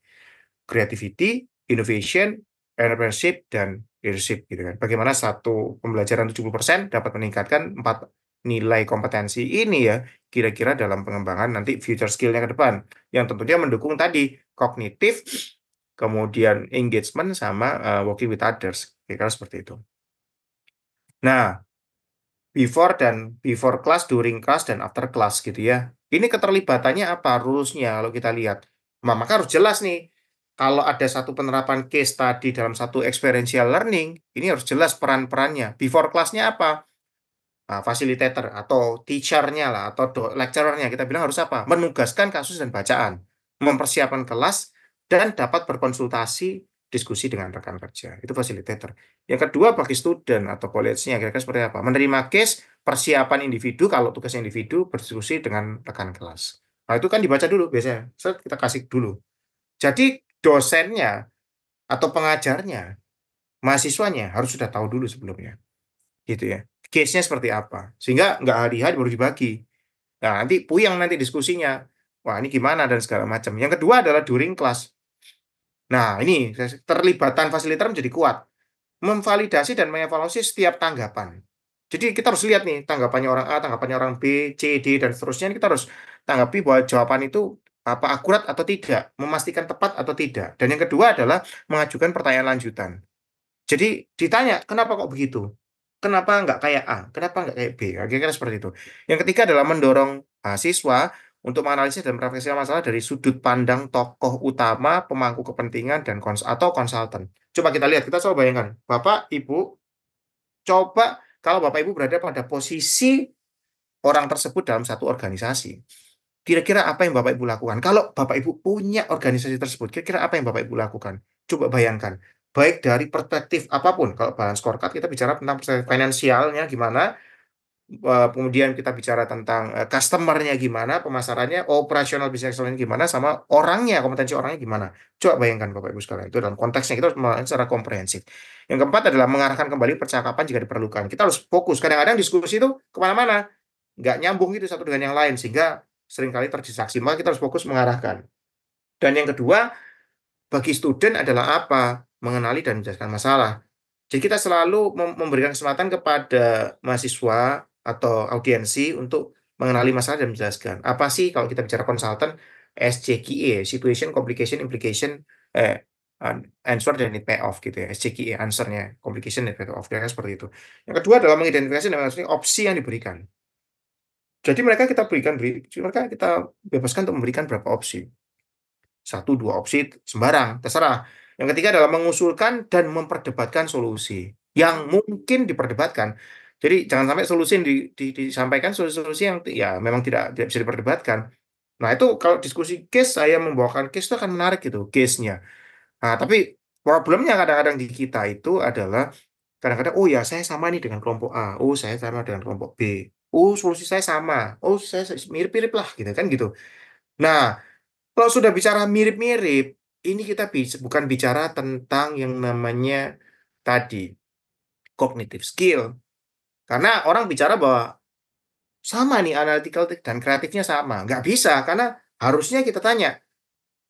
Creativity, Innovation, Entrepreneurship, dan Leadership. Gitu kan. Bagaimana satu pembelajaran 70% dapat meningkatkan 4 nilai kompetensi ini ya, kira-kira dalam pengembangan nanti future skill-nya ke depan. Yang tentunya mendukung tadi, kognitif, kemudian engagement sama working with others, kira-kira seperti itu. Nah, before class, during class, dan after class gitu ya. Ini keterlibatannya apa rules-nya kalau kita lihat. Nah, maka harus jelas nih. Kalau ada satu penerapan case tadi dalam satu experiential learning, ini harus jelas peran-perannya. Before class-nya apa? Facilitator atau teacher-nya lah, atau lecturer-nya, kita bilang harus apa? Menugaskan kasus dan bacaan, mempersiapkan kelas, dan dapat berkonsultasi, diskusi dengan rekan kerja. Itu facilitator. Yang kedua, bagi student atau college-nya, kira-kira seperti apa? Menerima case, persiapan individu, kalau tugas individu, berdiskusi dengan rekan kelas. Nah, itu kan dibaca dulu biasanya. Kita kasih dulu. Jadi, dosennya atau pengajarnya, mahasiswanya harus sudah tahu dulu sebelumnya. Gitu ya. Case-nya seperti apa. Sehingga nggak hari-hari baru dibagi. Nah, nanti puyeng nanti diskusinya. Wah, ini gimana dan segala macam. Yang kedua adalah during class. Nah, ini terlibatan fasilitator menjadi kuat. Memvalidasi dan mengevaluasi setiap tanggapan. Jadi kita harus lihat nih, tanggapannya orang A, tanggapannya orang B, C, D, dan seterusnya. Kita harus tanggapi bahwa jawaban itu apa akurat atau tidak, memastikan tepat atau tidak. Dan yang kedua adalah mengajukan pertanyaan lanjutan. Jadi ditanya, kenapa kok begitu? Kenapa nggak kayak A? Kenapa nggak kayak B? Kira-kira seperti itu. Yang ketiga adalah mendorong siswa untuk menganalisis dan merefleksikan masalah dari sudut pandang tokoh utama, pemangku kepentingan, dan atau konsultan. Coba kita lihat, kita coba bayangkan. Bapak, Ibu, coba kalau Bapak Ibu berada pada posisi orang tersebut dalam satu organisasi. Kira-kira apa yang Bapak Ibu lakukan? Kalau Bapak Ibu punya organisasi tersebut, kira-kira apa yang Bapak Ibu lakukan? Coba bayangkan. Baik dari perspektif apapun, kalau balance scorecard kita bicara tentang perspektif finansialnya gimana, kemudian kita bicara tentang customer-nya gimana, pemasarannya, operasional business excellence gimana, sama orangnya, kompetensi orangnya gimana. Coba bayangkan Bapak Ibu sekalian, itu dalam konteksnya kita harus melihat secara komprehensif. Yang keempat adalah mengarahkan kembali percakapan jika diperlukan. Kita harus fokus, kadang-kadang diskusi itu kemana-mana, nggak nyambung itu satu dengan yang lain, sehingga seringkali terdistraksi, maka kita harus fokus mengarahkan. Dan yang kedua, bagi student adalah apa? Mengenali dan menjelaskan masalah. Jadi kita selalu memberikan kesempatan kepada mahasiswa atau audiensi untuk mengenali masalah dan menjelaskan. Apa sih kalau kita bicara konsultan, SCQE, Situation, Complication, Implication, Answer, dan Need Payoff gitu ya. SCQE, answer-nya, Complication, Need Payoff, kira-kira seperti itu. Yang kedua adalah mengidentifikasi dan mengenali opsi yang diberikan. Jadi mereka kita bebaskan untuk memberikan berapa opsi. 1, 2 opsi sembarang, terserah. Yang ketiga adalah mengusulkan dan memperdebatkan solusi yang mungkin diperdebatkan. Jadi jangan sampai solusi yang disampaikan solusi yang ya memang tidak bisa diperdebatkan. Nah, itu kalau diskusi case, saya membawakan case itu akan menarik gitu, case-nya. Nah, tapi problemnya kadang-kadang di kita itu adalah kadang-kadang, oh ya saya sama nih dengan kelompok A, oh saya sama dengan kelompok B, oh solusi saya sama, oh saya mirip-mirip lah gitu kan gitu. Nah, kalau sudah bicara mirip-mirip, ini kita bukan bicara tentang yang namanya tadi cognitive skill. Karena orang bicara bahwa sama nih analytical dan kreatifnya sama. Nggak bisa, karena harusnya kita tanya,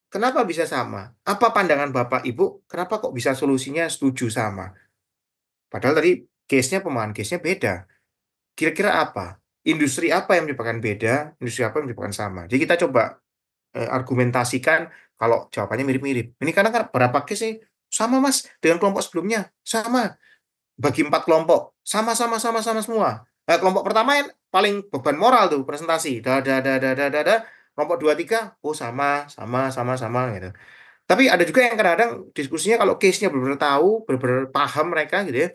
kenapa bisa sama? Apa pandangan Bapak Ibu, kenapa kok bisa solusinya setuju sama? Padahal tadi pemahaman case-nya beda. Kira-kira apa? Industri apa yang menyebabkan beda, industri apa yang menyebabkan sama? Jadi kita coba argumentasikan kalau jawabannya mirip-mirip. Ini karena kan berapa case sih? Sama Mas, dengan kelompok sebelumnya. Sama. Bagi 4 kelompok. Sama semua. Nah, kelompok pertama yang paling beban moral tuh presentasi. Kelompok 2, 3, oh sama gitu. Tapi ada juga yang kadang-kadang diskusinya kalau case-nya benar-benar tahu, benar-benar paham mereka gitu ya.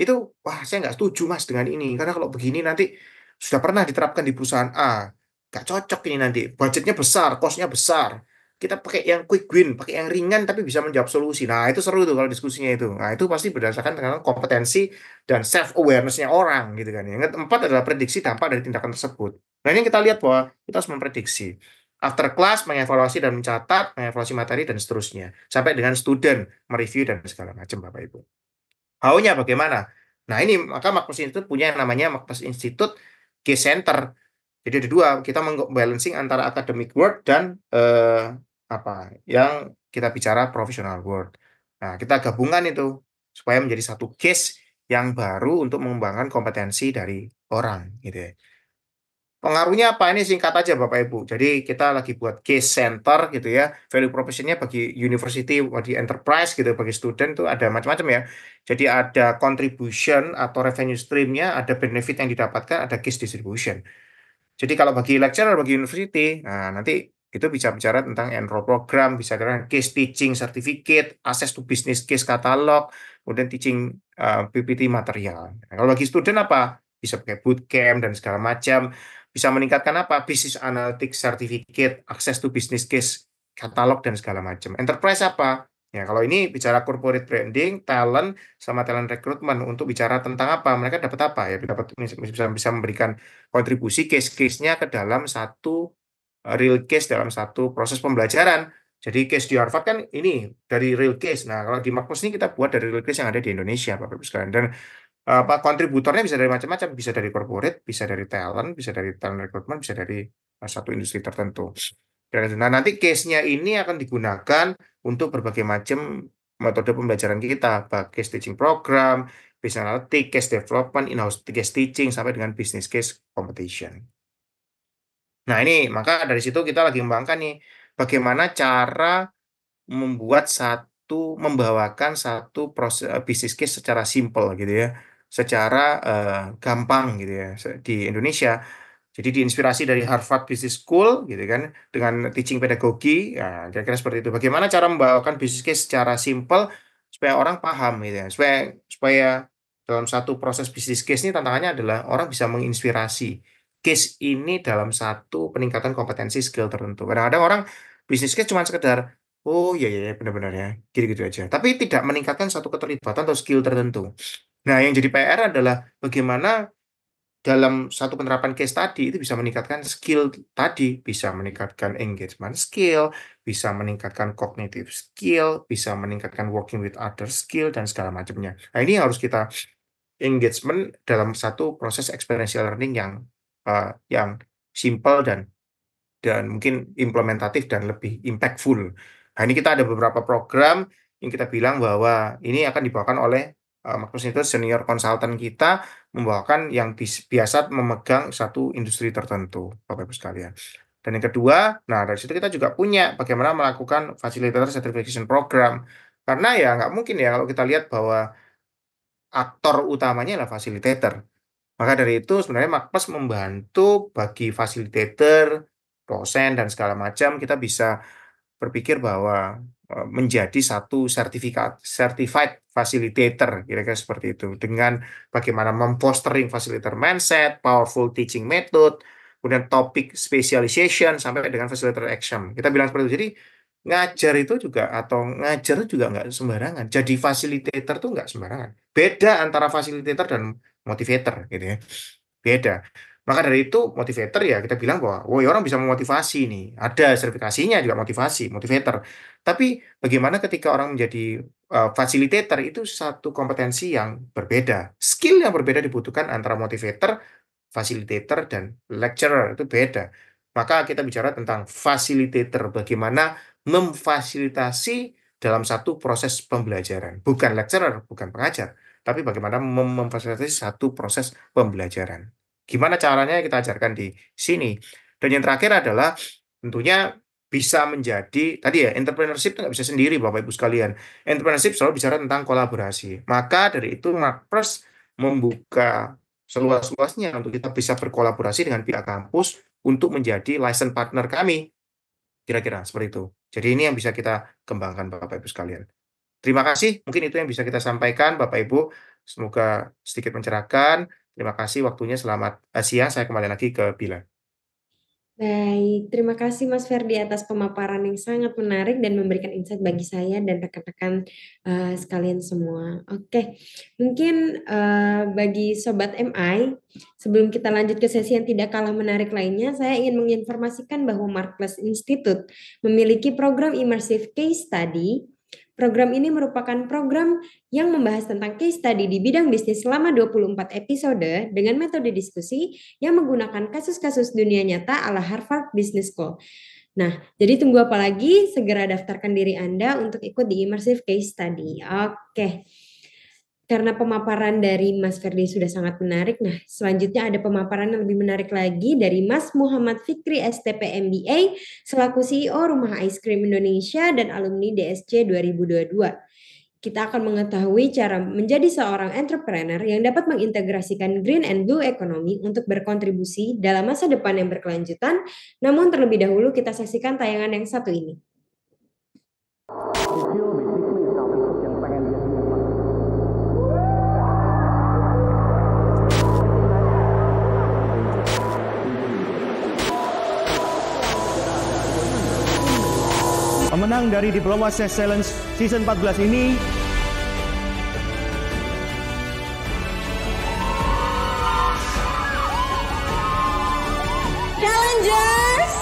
Itu, wah saya nggak setuju Mas dengan ini, karena kalau begini nanti sudah pernah diterapkan di perusahaan A, nggak cocok ini nanti, budgetnya besar, cost-nya besar. Kita pakai yang quick win, pakai yang ringan tapi bisa menjawab solusi. Nah, itu seru tuh kalau diskusinya itu. Nah, itu pasti berdasarkan dengan kompetensi dan self awareness-nya orang gitu kan. Yang keempat adalah prediksi dampak dari tindakan tersebut. Nah, ini kita lihat bahwa kita harus memprediksi. After class, mengevaluasi dan mencatat, mengevaluasi materi dan seterusnya. Sampai dengan student, mereview dan segala macam Bapak Ibu. How-nya bagaimana? Nah, ini maka Magnus Institute punya yang namanya Magnus Institute Case Center. Jadi ada dua, kita balancing antara academic work dan yang kita bicara professional work. Nah, kita gabungkan itu supaya menjadi satu case yang baru untuk mengembangkan kompetensi dari orang gitu ya. Pengaruhnya apa? Ini singkat aja Bapak Ibu. Jadi kita lagi buat case center gitu ya. Value proposition-nya bagi university, bagi enterprise gitu, bagi student itu ada macam-macam ya. Jadi ada contribution atau revenue stream-nya, ada benefit yang didapatkan, ada case distribution. Jadi kalau bagi lecturer, bagi university, nah nanti itu bisa bicara tentang enroll program, bisa dengan case teaching certificate, access to business case catalog, kemudian teaching PPT material. Nah, kalau bagi student apa? Bisa pakai bootcamp dan segala macam. Bisa meningkatkan apa? Business analytics certificate, access to business case catalog dan segala macam. Enterprise apa? Ya, kalau ini bicara corporate branding, talent, sama talent recruitment untuk bicara tentang apa? Mereka dapat apa ya? Bisa memberikan kontribusi case-case-nya ke dalam satu real case dalam satu proses pembelajaran. Jadi case di Harvard kan ini dari real case. Nah, kalau di Magnus ini kita buat dari real case yang ada di Indonesia, Bapak Ibu sekalian. Dan kontributornya bisa dari macam-macam, bisa dari corporate, bisa dari talent recruitment, bisa dari satu industri tertentu. Nah, nanti case-nya ini akan digunakan untuk berbagai macam metode pembelajaran kita, case teaching program, business analytics, case development, in-house case teaching, sampai dengan business case competition. Nah, ini maka dari situ kita lagi mengembangkan nih, bagaimana cara membawakan satu proses business case secara simple gitu ya, secara gampang gitu ya di Indonesia. Jadi diinspirasi dari Harvard Business School gitu kan, dengan teaching pedagogi, ya kira-kira seperti itu. Bagaimana cara membawakan business case secara simple supaya orang paham gitu ya, supaya dalam satu proses business case ini tantangannya adalah orang bisa menginspirasi case ini dalam satu peningkatan kompetensi skill tertentu. Kadang-kadang orang business case cuma sekedar, oh iya iya benar-benar ya, gitu-gitu aja. Tapi tidak meningkatkan satu keterlibatan atau skill tertentu. Nah, yang jadi PR adalah bagaimana dalam satu penerapan case tadi itu bisa meningkatkan skill tadi, bisa meningkatkan engagement skill, bisa meningkatkan cognitive skill, bisa meningkatkan working with other skill dan segala macamnya. Nah, ini harus kita engagement dalam satu proses experiential learning yang simple dan mungkin implementatif dan lebih impactful. Nah, ini kita ada beberapa program yang kita bilang bahwa ini akan dibawakan oleh Magnus itu senior konsultan kita membawakan yang biasa memegang satu industri tertentu, Bapak Ibu sekalian. Dan yang kedua, nah dari situ kita juga punya bagaimana melakukan facilitator certification program. Karena ya nggak mungkin ya kalau kita lihat bahwa aktor utamanya adalah facilitator. Maka dari itu sebenarnya Magnus membantu bagi facilitator, dosen, dan segala macam, kita bisa berpikir bahwa menjadi satu certified facilitator, kira-kira seperti itu, dengan bagaimana memfostering facilitator mindset, powerful teaching method, kemudian topic specialization, sampai dengan facilitator action. Kita bilang seperti itu. Jadi ngajar itu juga nggak sembarangan. Jadi facilitator itu nggak sembarangan. Beda antara facilitator dan motivator, gitu ya. Beda. Maka dari itu motivator ya kita bilang bahwa orang bisa memotivasi nih. Ada sertifikasinya juga motivator. Tapi bagaimana ketika orang menjadi facilitator itu satu kompetensi yang berbeda. Skill yang berbeda dibutuhkan antara motivator, facilitator, dan lecturer. Itu beda. Maka kita bicara tentang facilitator. Bagaimana memfasilitasi dalam satu proses pembelajaran. Bukan lecturer, bukan pengajar. Tapi bagaimana memfasilitasi satu proses pembelajaran. Gimana caranya kita ajarkan di sini. Dan yang terakhir adalah tentunya bisa menjadi, tadi ya, entrepreneurship itu nggak bisa sendiri Bapak Ibu sekalian. Entrepreneurship selalu bicara tentang kolaborasi. Maka dari itu Magnus membuka seluas-luasnya untuk kita bisa berkolaborasi dengan pihak kampus untuk menjadi license partner kami. Kira-kira seperti itu. Jadi ini yang bisa kita kembangkan Bapak Ibu sekalian. Terima kasih, mungkin itu yang bisa kita sampaikan Bapak Ibu. Semoga sedikit mencerahkan. Terima kasih waktunya. Selamat siang. Saya kembali lagi ke Bila. Baik, terima kasih Mas Ferdi atas pemaparan yang sangat menarik dan memberikan insight bagi saya dan rekan-rekan sekalian semua. Oke, mungkin bagi Sobat MI, sebelum kita lanjut ke sesi yang tidak kalah menarik lainnya, saya ingin menginformasikan bahwa Marketplace Institute memiliki program Immersive Case Study. Program ini merupakan program yang membahas tentang case study di bidang bisnis selama 24 episode dengan metode diskusi yang menggunakan kasus-kasus dunia nyata ala Harvard Business School. Nah, jadi tunggu apa lagi? Segera daftarkan diri Anda untuk ikut di Immersive Case Study. Oke. Karena pemaparan dari Mas Ferdi sudah sangat menarik, nah selanjutnya ada pemaparan yang lebih menarik lagi dari Mas Muhammad Fikri STP MBA selaku CEO Rumah Ice Cream Indonesia dan alumni DSC 2022. Kita akan mengetahui cara menjadi seorang entrepreneur yang dapat mengintegrasikan green and blue economy untuk berkontribusi dalam masa depan yang berkelanjutan. Namun terlebih dahulu kita saksikan tayangan yang satu ini. Pemenang dari Diploma Excellence Season 14 ini Challengers,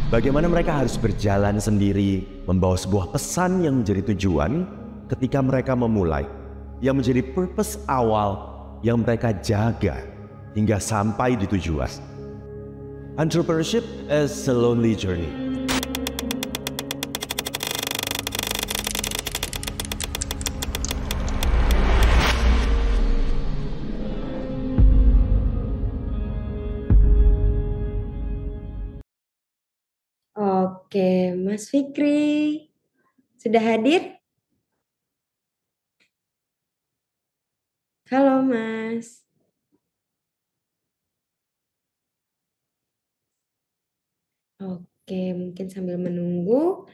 bagaimana mereka harus berjalan sendiri membawa sebuah pesan yang menjadi tujuan ketika mereka memulai, yang menjadi purpose awal yang mereka jaga hingga sampai di tujuan. Entrepreneurship is a lonely journey. Oke, Mas Fikri sudah hadir? Halo, Mas. Oke, mungkin sambil menunggu,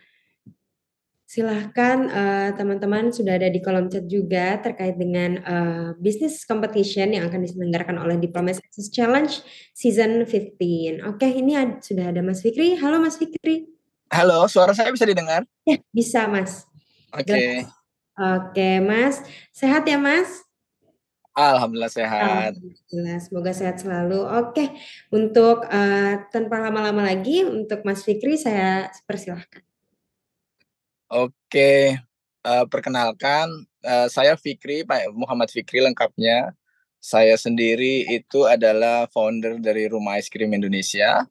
silahkan teman-teman sudah ada di kolom chat juga terkait dengan business competition yang akan diselenggarakan oleh Diploma Success Challenge Season 15. Oke, ini sudah ada Mas Fikri. Halo Mas Fikri. Halo, suara saya bisa didengar? Ya, bisa Mas. Oke. Oke, Mas. Sehat ya Mas? Alhamdulillah sehat. Alhamdulillah, semoga sehat selalu. Oke, untuk tanpa lama-lama lagi, untuk Mas Fikri saya persilahkan. Oke, perkenalkan, saya Fikri, Pak Muhammad Fikri lengkapnya. Saya sendiri itu adalah founder dari Rumah Ice Cream Indonesia.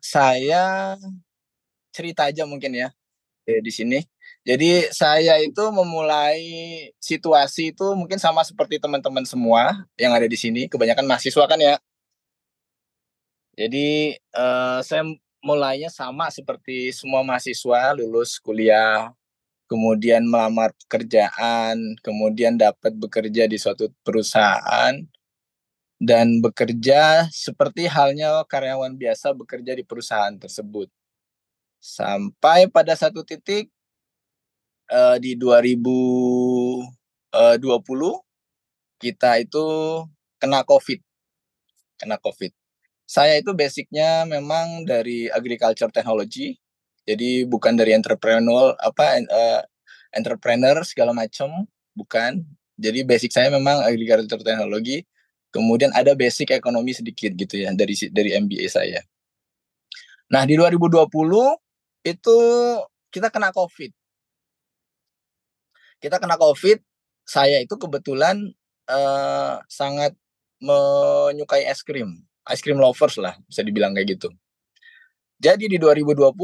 Saya cerita aja mungkin ya di sini. Jadi saya itu memulai situasi itu mungkin sama seperti teman-teman semua yang ada di sini, kebanyakan mahasiswa kan ya. Jadi saya mulainya sama seperti semua mahasiswa, lulus kuliah, kemudian melamar pekerjaan, kemudian dapat bekerja di suatu perusahaan, dan bekerja seperti halnya karyawan biasa bekerja di perusahaan tersebut. Sampai pada satu titik di 2020 kita itu kena COVID. Saya itu basicnya memang dari agriculture technology, jadi bukan dari entrepreneur segala macam, bukan. Jadi basic saya memang agriculture technology, kemudian ada basic ekonomi sedikit gitu ya dari MBA saya. Nah di 2020 itu kita kena COVID. Saya itu kebetulan sangat menyukai es krim lovers lah, bisa dibilang kayak gitu. Jadi di 2020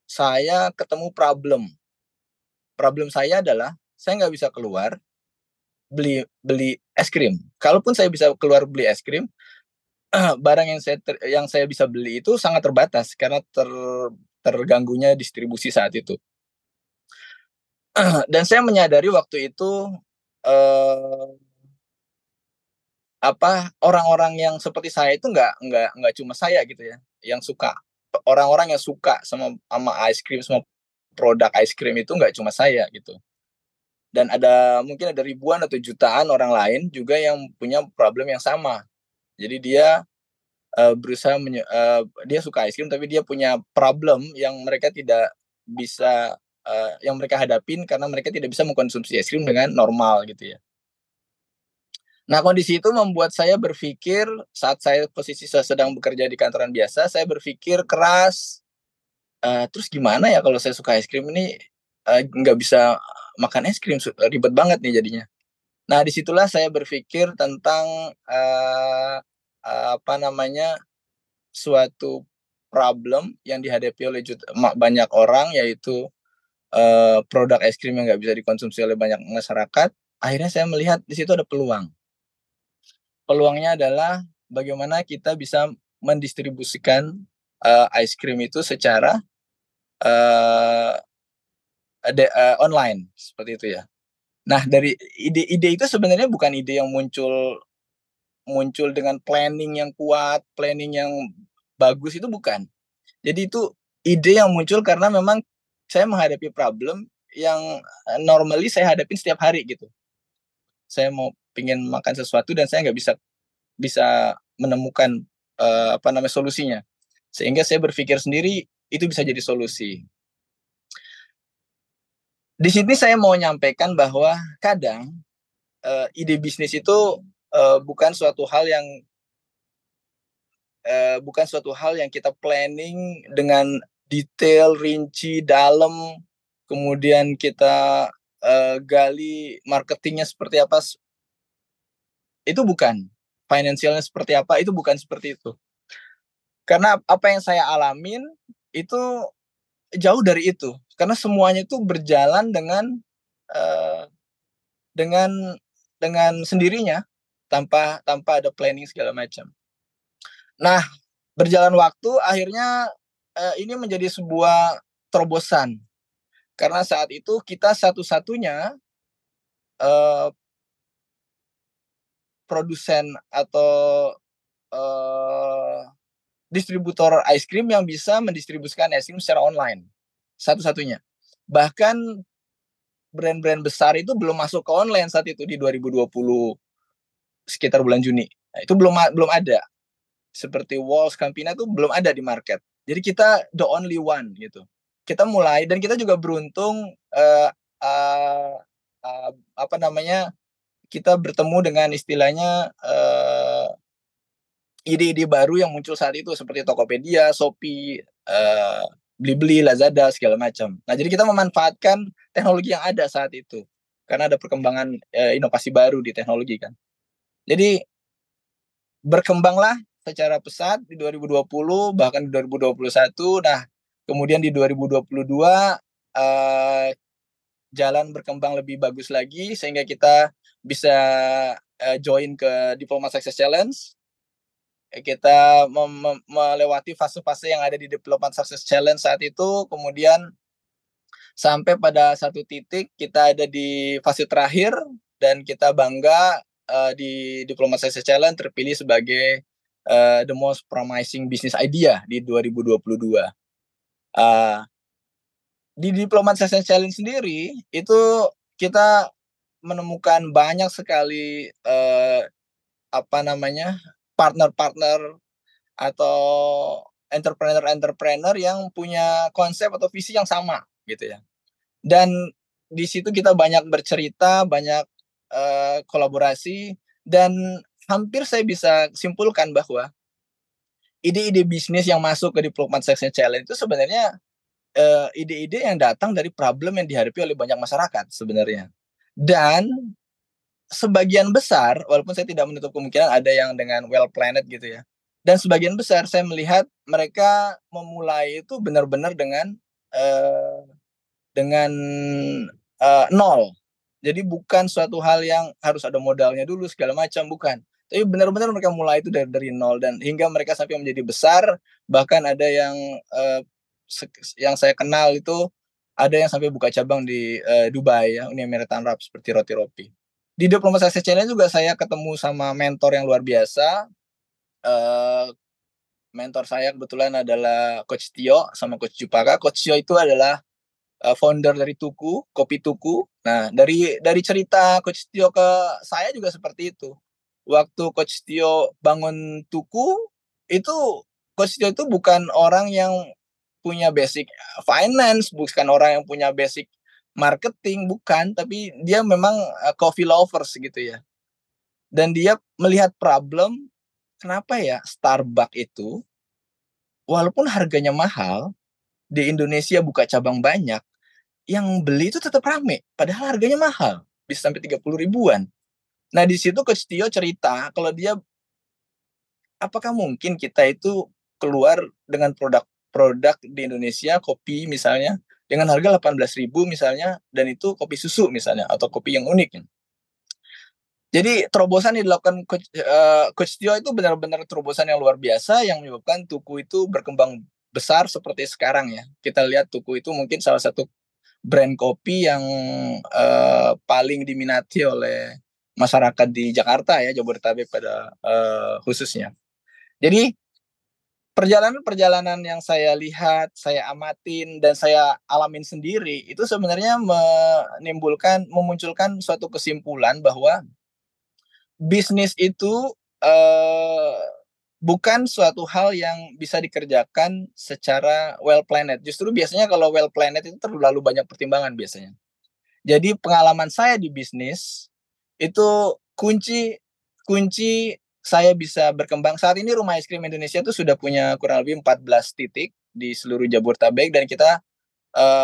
saya ketemu problem saya adalah saya nggak bisa keluar beli es krim. Kalaupun saya bisa keluar beli es krim, barang yang saya bisa beli itu sangat terbatas karena terganggunya distribusi saat itu. Dan saya menyadari waktu itu orang-orang yang seperti saya itu nggak cuma saya gitu ya, yang suka, orang-orang yang suka sama ice cream, sama produk ice cream itu nggak cuma saya gitu. Dan mungkin ada ribuan atau jutaan orang lain juga yang punya problem yang sama. Jadi dia berusaha dia suka ice cream tapi dia punya problem yang mereka tidak bisa yang mereka hadapin karena mereka tidak bisa mengkonsumsi es krim dengan normal gitu ya. Nah, kondisi itu membuat saya berpikir saat saya posisi sedang bekerja di kantoran biasa, saya berpikir keras, terus gimana ya kalau saya suka es krim ini nggak bisa makan es krim, ribet banget nih jadinya. Nah, disitulah saya berpikir tentang suatu problem yang dihadapi oleh banyak orang, yaitu produk es krim yang nggak bisa dikonsumsi oleh banyak masyarakat. Akhirnya saya melihat di situ ada peluang. Peluangnya adalah bagaimana kita bisa mendistribusikan ice cream itu secara online seperti itu ya. Nah, dari ide itu sebenarnya bukan ide yang muncul dengan planning yang kuat, planning yang bagus, itu bukan. Jadi itu ide yang muncul karena memang saya menghadapi problem yang normally saya hadapin setiap hari gitu. Saya pingin makan sesuatu dan saya nggak bisa menemukan solusinya. Sehingga saya berpikir sendiri itu bisa jadi solusi. Di sini saya mau menyampaikan bahwa kadang ide bisnis itu bukan suatu hal yang kita planning dengan detail, rinci, dalam, kemudian kita gali marketingnya seperti apa. Itu bukan. Finansialnya seperti apa, itu bukan seperti itu. Karena apa yang saya alamin itu jauh dari itu. Karena semuanya itu berjalan dengan sendirinya, tanpa ada planning segala macam. Nah, berjalan waktu akhirnya ini menjadi sebuah terobosan. Karena saat itu kita satu-satunya produsen atau distributor ice cream yang bisa mendistribusikan es krim secara online. Satu-satunya. Bahkan brand-brand besar itu belum masuk ke online saat itu di 2020 sekitar bulan Juni. Nah, itu belum ada. Seperti Walls, Campina itu belum ada di market. Jadi kita the only one gitu. Kita mulai dan kita juga beruntung kita bertemu dengan istilahnya ide-ide baru yang muncul saat itu seperti Tokopedia, Shopee, Blibli, Lazada, segala macam. Nah, jadi kita memanfaatkan teknologi yang ada saat itu karena ada perkembangan inovasi baru di teknologi kan. Jadi berkembanglah secara pesat di 2020 bahkan di 2021. Nah, kemudian di 2022 jalan berkembang lebih bagus lagi sehingga kita bisa join ke Diplomat Success Challenge. Kita melewati fase-fase yang ada di Diplomat Success Challenge saat itu, kemudian sampai pada satu titik kita ada di fase terakhir dan kita bangga di Diplomat Success Challenge terpilih sebagai the most promising business idea di 2022. Di Diplomat Success Challenge sendiri itu kita menemukan banyak sekali partner-partner atau entrepreneur yang punya konsep atau visi yang sama gitu ya. Dan di situ kita banyak bercerita, banyak kolaborasi, dan hampir saya bisa simpulkan bahwa ide-ide bisnis yang masuk ke Diplomat Success Challenge itu sebenarnya ide-ide yang datang dari problem yang dihadapi oleh banyak masyarakat sebenarnya. Dan sebagian besar, walaupun saya tidak menutup kemungkinan ada yang dengan well planned gitu ya. Dan sebagian besar saya melihat mereka memulai itu benar-benar dengan nol. Jadi bukan suatu hal yang harus ada modalnya dulu segala macam, bukan. Tapi benar-benar mereka mulai itu dari nol dan hingga mereka sampai menjadi besar. Bahkan ada yang saya kenal itu ada yang sampai buka cabang di Dubai ya, Uni Emirat Arab seperti Roti Ropi. Di Diplomat Success Challenge juga saya ketemu sama mentor yang luar biasa. Mentor saya kebetulan adalah Coach Tio sama Coach Jupaka. Coach Tio itu adalah founder dari Tuku, Kopi Tuku. Nah, dari cerita Coach Tio ke saya juga seperti itu. Waktu Coach Tio bangun Tuku, itu Coach Tio itu bukan orang yang punya basic finance, bukan orang yang punya basic marketing, bukan, tapi dia memang coffee lovers gitu ya. Dan dia melihat problem, kenapa ya Starbucks itu walaupun harganya mahal, di Indonesia buka cabang banyak, yang beli itu tetap rame, padahal harganya mahal, bisa sampai 30 ribuan. Nah, di situ Coach Tio cerita kalau dia, apakah mungkin kita itu keluar dengan produk di Indonesia, kopi misalnya, dengan harga 18.000 misalnya, dan itu kopi susu misalnya, atau kopi yang unik. Jadi terobosan yang dilakukan Coach Tio itu benar-benar terobosan yang luar biasa yang menyebabkan Tuku itu berkembang besar seperti sekarang ya. Kita lihat Tuku itu mungkin salah satu brand kopi yang paling diminati oleh masyarakat di Jakarta ya, Jabodetabek pada khususnya. Jadi perjalanan yang saya lihat, saya amatin, dan saya alamin sendiri itu sebenarnya memunculkan suatu kesimpulan bahwa bisnis itu bukan suatu hal yang bisa dikerjakan secara well planned. Justru biasanya kalau well planned itu terlalu banyak pertimbangan biasanya. Jadi pengalaman saya di bisnis itu kunci saya bisa berkembang. Saat ini Rumah Es Krim Indonesia itu sudah punya kurang lebih 14 titik di seluruh Jabodetabek, dan kita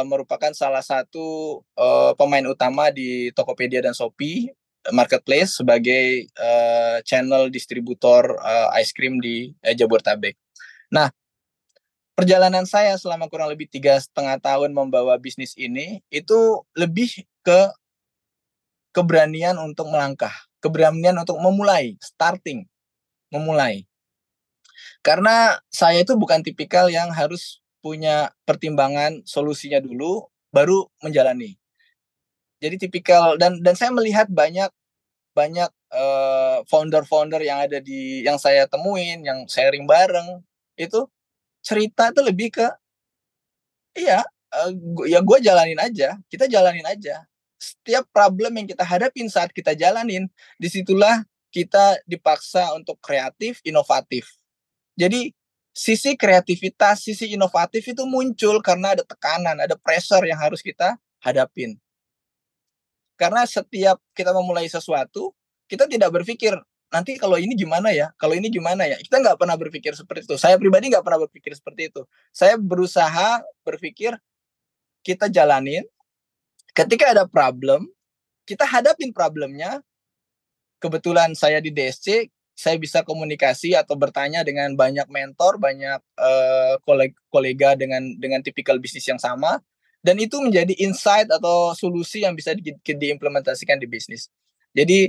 merupakan salah satu pemain utama di Tokopedia dan Shopee Marketplace sebagai channel distributor ice cream di Jabodetabek. Nah, perjalanan saya selama kurang lebih 3,5 tahun membawa bisnis ini itu lebih ke keberanian untuk melangkah, keberanian untuk memulai, memulai. Karena saya itu bukan tipikal yang harus punya pertimbangan solusinya dulu baru menjalani. Jadi tipikal, dan saya melihat banyak founder yang ada yang saya temuin, yang sharing bareng, itu cerita itu lebih ke gue jalanin aja, kita jalanin aja. Setiap problem yang kita hadapin saat kita jalanin, disitulah kita dipaksa untuk kreatif, inovatif. Jadi sisi kreativitas, sisi inovatif itu muncul karena ada tekanan, ada pressure yang harus kita hadapin. Karena setiap kita memulai sesuatu, kita tidak berpikir, nanti kalau ini gimana ya, kalau ini gimana ya. Kita nggak pernah berpikir seperti itu. Saya pribadi nggak pernah berpikir seperti itu. Saya berusaha berpikir, kita jalanin. Ketika ada problem, kita hadapin problemnya. Kebetulan saya di DSC, saya bisa komunikasi atau bertanya dengan banyak mentor, banyak kolega dengan tipikal bisnis yang sama. Dan itu menjadi insight atau solusi yang bisa diimplementasikan di bisnis. Jadi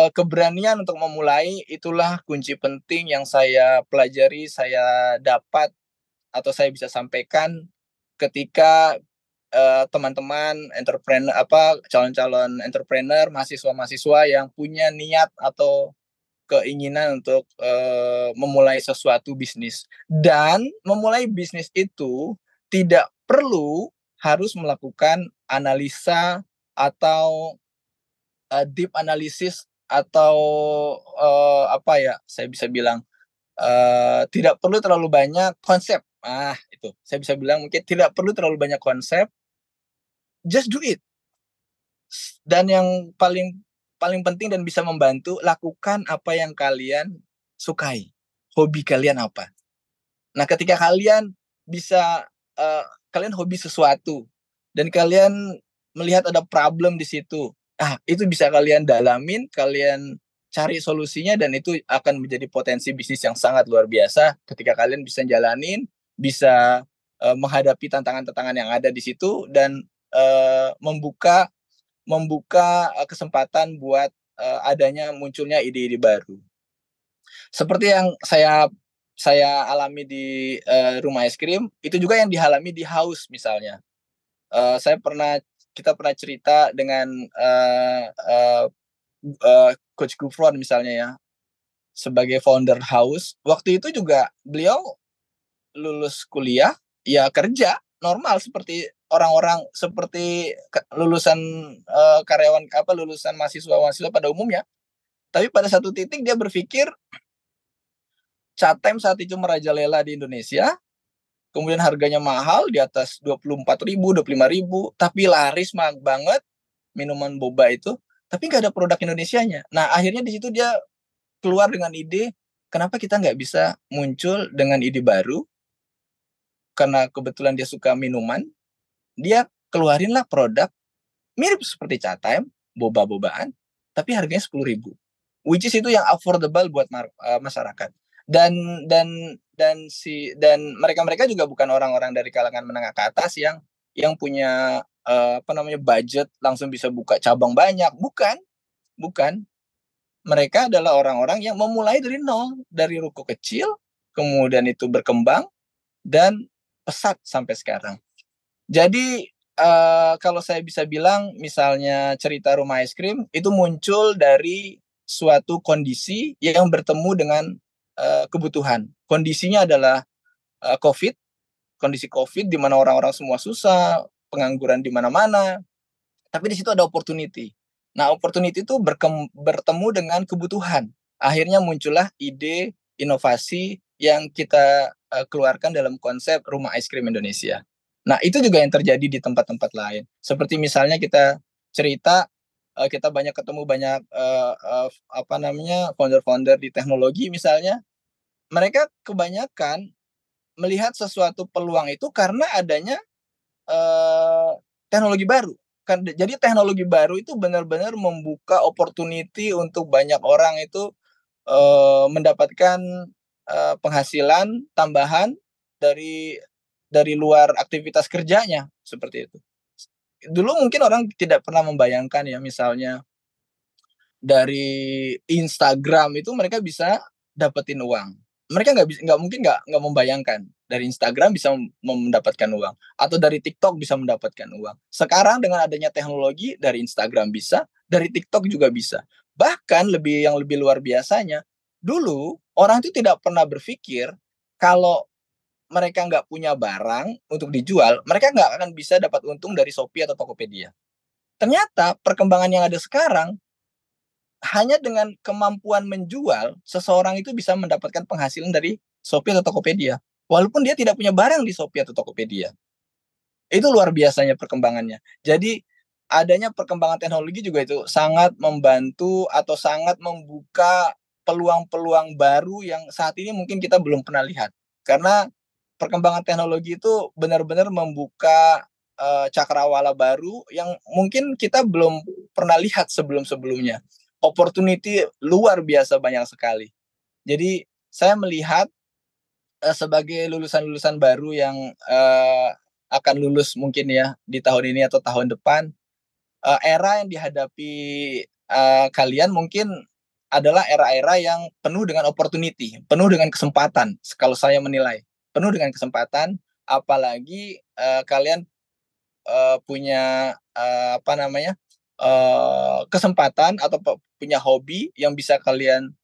keberanian untuk memulai itulah kunci penting yang saya pelajari, saya dapat atau saya bisa sampaikan ketika teman-teman entrepreneur, calon-calon entrepreneur, mahasiswa-mahasiswa yang punya niat atau keinginan untuk memulai sesuatu bisnis. Dan memulai bisnis itu tidak perlu harus melakukan analisa atau deep analysis atau saya bisa bilang tidak perlu terlalu banyak konsep. Itu saya bisa bilang mungkin tidak perlu terlalu banyak konsep. Just do it. Dan yang paling penting dan bisa membantu, lakukan apa yang kalian sukai. Hobi kalian apa? Nah, ketika kalian bisa kalian hobi sesuatu dan kalian melihat ada problem di situ, itu bisa kalian dalamin, kalian cari solusinya, dan itu akan menjadi potensi bisnis yang sangat luar biasa ketika kalian bisa jalanin, bisa menghadapi tantangan-tantangan yang ada di situ, dan membuka kesempatan buat adanya munculnya ide-ide baru. Seperti yang saya alami di Rumah Es Krim, itu juga yang dialami di House misalnya. Kita pernah cerita dengan Coach Gufron misalnya ya, sebagai founder House. Waktu itu juga beliau lulus kuliah, ya kerja normal seperti orang-orang seperti lulusan karyawan lulusan mahasiswa pada umumnya. Tapi pada satu titik dia berpikir chat time saat itu merajalela di Indonesia, kemudian harganya mahal di atas 24.000, 25.000, tapi laris banget minuman boba itu, tapi nggak ada produk Indonesianya. Nah, akhirnya di situ dia keluar dengan ide, kenapa kita nggak bisa muncul dengan ide baru? Karena kebetulan dia suka minuman, dia keluarinlah produk mirip seperti chat time, boba-bobaan, tapi harganya 10.000. Which is itu yang affordable buat masyarakat. Dan mereka juga bukan orang-orang dari kalangan menengah ke atas yang punya budget langsung bisa buka cabang banyak, bukan. Mereka adalah orang-orang yang memulai dari nol, dari ruko kecil, kemudian itu berkembang dan pesat sampai sekarang. Jadi kalau saya bisa bilang, misalnya cerita rumah es krim itu muncul dari suatu kondisi yang bertemu dengan kebutuhan. Kondisinya adalah kondisi COVID di mana orang-orang semua susah, pengangguran di mana-mana. Tapi di situ ada opportunity. Nah, opportunity itu bertemu dengan kebutuhan. Akhirnya muncullah ide inovasi yang kita keluarkan dalam konsep rumah es krim Indonesia. Nah, itu juga yang terjadi di tempat-tempat lain. Seperti misalnya kita cerita, kita banyak ketemu banyak founder-founder di teknologi misalnya. Mereka kebanyakan melihat sesuatu peluang itu karena adanya teknologi baru. Jadi teknologi baru itu benar-benar membuka opportunity untuk banyak orang itu mendapatkan penghasilan tambahan dari luar aktivitas kerjanya, seperti itu. Dulu mungkin orang tidak pernah membayangkan ya, misalnya dari Instagram itu mereka bisa dapetin uang. Mereka nggak membayangkan dari Instagram bisa mendapatkan uang, atau dari TikTok bisa mendapatkan uang. Sekarang dengan adanya teknologi, dari Instagram bisa, dari TikTok juga bisa. Bahkan yang lebih luar biasanya, dulu orang itu tidak pernah berpikir kalau mereka nggak punya barang untuk dijual, mereka nggak akan bisa dapat untung dari Shopee atau Tokopedia. Ternyata perkembangan yang ada sekarang, hanya dengan kemampuan menjual, seseorang itu bisa mendapatkan penghasilan dari Shopee atau Tokopedia, walaupun dia tidak punya barang di Shopee atau Tokopedia. Itu luar biasanya perkembangannya. Jadi adanya perkembangan teknologi juga itu sangat membantu atau sangat membuka peluang-peluang baru yang saat ini mungkin kita belum pernah lihat. Karena perkembangan teknologi itu benar-benar membuka cakrawala baru yang mungkin kita belum pernah lihat sebelum-sebelumnya. Opportunity luar biasa banyak sekali. Jadi saya melihat sebagai lulusan-lulusan baru yang akan lulus mungkin ya di tahun ini atau tahun depan, era yang dihadapi kalian mungkin adalah era-era yang penuh dengan opportunity, penuh dengan kesempatan. Kalau saya menilai, penuh dengan kesempatan, apalagi kalian punya kesempatan atau punya hobi yang bisa kalian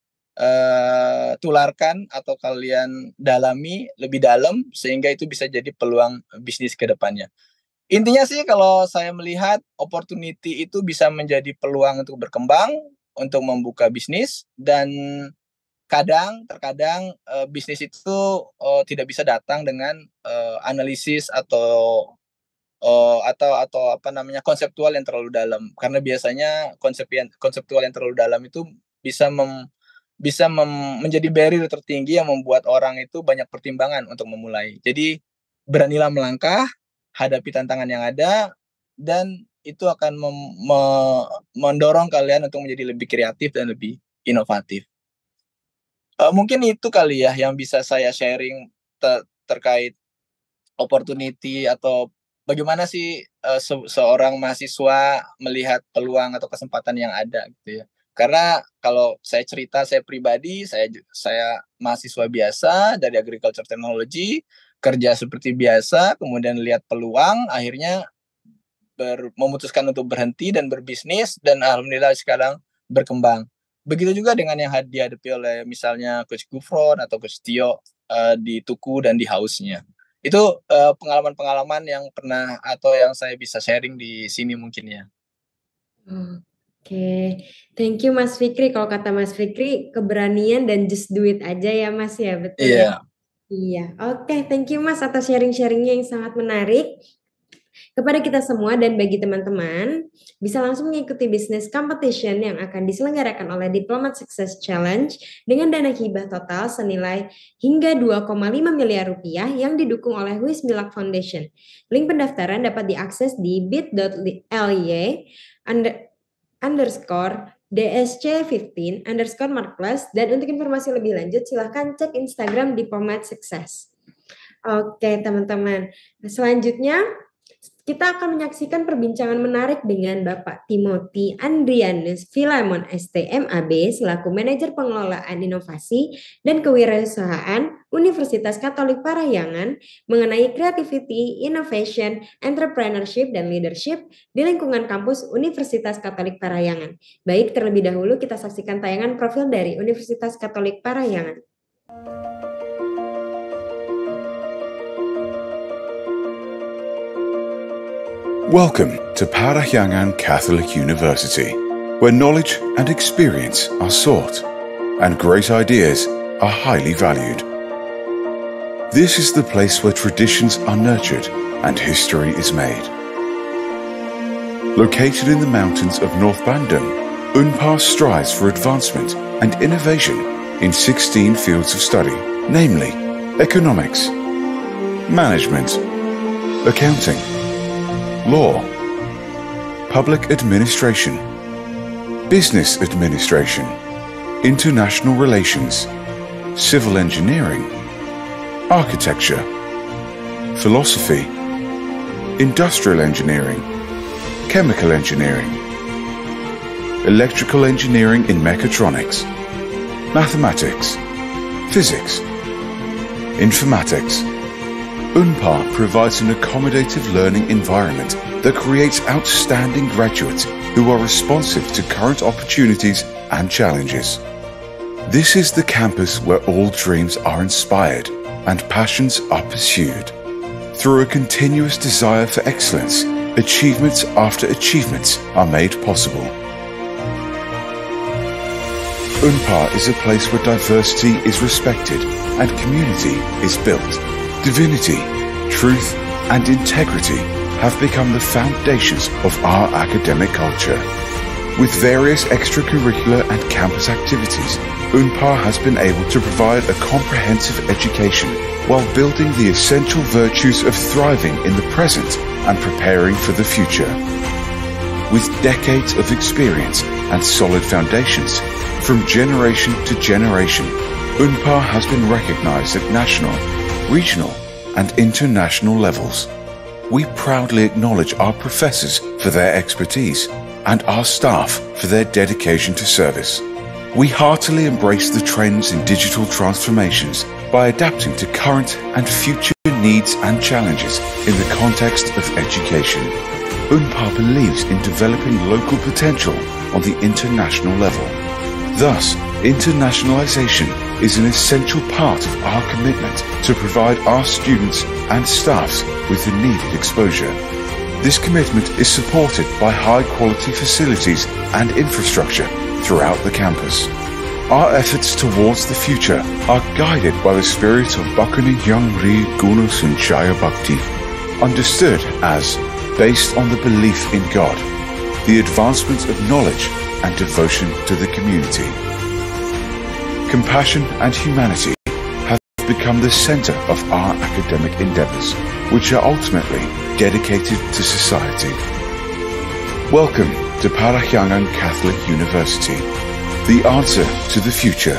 tularkan atau kalian dalami lebih dalam, sehingga itu bisa jadi peluang bisnis ke depannya. Intinya sih kalau saya melihat opportunity itu bisa menjadi peluang untuk berkembang, untuk membuka bisnis, dan terkadang bisnis itu tidak bisa datang dengan analisis atau konseptual yang terlalu dalam, karena biasanya konseptual yang terlalu dalam itu bisa menjadi barrier tertinggi yang membuat orang itu banyak pertimbangan untuk memulai. Jadi beranilah melangkah, hadapi tantangan yang ada, dan itu akan mendorong kalian untuk menjadi lebih kreatif dan lebih inovatif. Mungkin itu kali ya yang bisa saya sharing terkait opportunity atau bagaimana sih seorang mahasiswa melihat peluang atau kesempatan yang ada gitu ya. Karena kalau saya cerita, saya pribadi, saya mahasiswa biasa dari agriculture technology, kerja seperti biasa, kemudian lihat peluang, akhirnya memutuskan untuk berhenti dan berbisnis, dan alhamdulillah sekarang berkembang. Begitu juga dengan yang dihadapi oleh misalnya Coach Gufron atau Coach Tio di Tuku dan di House-nya. Itu pengalaman-pengalaman yang pernah atau yang saya bisa sharing di sini mungkin ya. Oke, thank you Mas Fikri. Kalau kata Mas Fikri, keberanian dan just do it aja ya Mas ya, betul ya? Iya. Iya, oke, thank you Mas atas sharing-sharingnya yang sangat menarik. Kepada kita semua dan bagi teman-teman, bisa langsung mengikuti bisnis competition yang akan diselenggarakan oleh Diplomat Success Challenge dengan dana hibah total senilai hingga 2,5 miliar rupiah yang didukung oleh Wismilak Foundation. Link pendaftaran dapat diakses di bit.ly _DSC15_Marketplace dan untuk informasi lebih lanjut silahkan cek Instagram Diplomat Success. Oke teman-teman, selanjutnya kita akan menyaksikan perbincangan menarik dengan Bapak Timothy Andrianus Philemon STMAB selaku Manajer Pengelolaan Inovasi dan Kewirausahaan Universitas Katolik Parahyangan mengenai creativity, innovation, entrepreneurship, dan leadership di lingkungan kampus Universitas Katolik Parahyangan. Baik, terlebih dahulu kita saksikan tayangan profil dari Universitas Katolik Parahyangan. Welcome to Parahyangan Catholic University, where knowledge and experience are sought and great ideas are highly valued. This is the place where traditions are nurtured and history is made. Located in the mountains of North Bandung, UNPAR strives for advancement and innovation in 16 fields of study, namely economics, management, accounting, law, public administration, business administration, international relations, civil engineering, architecture, philosophy, industrial engineering, chemical engineering, electrical engineering in mechatronics, mathematics, physics, informatics. UNPAR provides an accommodative learning environment that creates outstanding graduates who are responsive to current opportunities and challenges. This is the campus where all dreams are inspired and passions are pursued. Through a continuous desire for excellence, achievements after achievements are made possible. UNPAR is a place where diversity is respected and community is built. Divinity, truth, and integrity have become the foundations of our academic culture. With various extracurricular and campus activities, UNPAR has been able to provide a comprehensive education while building the essential virtues of thriving in the present and preparing for the future. With decades of experience and solid foundations, from generation to generation, UNPAR has been recognized at national, regional, and international levels. We proudly acknowledge our professors for their expertise and our staff for their dedication to service. We heartily embrace the trends in digital transformations by adapting to current and future needs and challenges in the context of education. UNPAR believes in developing local potential on the international level. Thus, internationalization is an essential part of our commitment to provide our students and staffs with the needed exposure. This commitment is supported by high-quality facilities and infrastructure throughout the campus. Our efforts towards the future are guided by the spirit of Bhakti Yangri Guna Sunchaya Bhakti, understood as based on the belief in God, the advancement of knowledge and devotion to the community. Compassion and humanity have become the center of our academic endeavors, which are ultimately dedicated to society. Welcome to Parahyangan Catholic University, the answer to the future.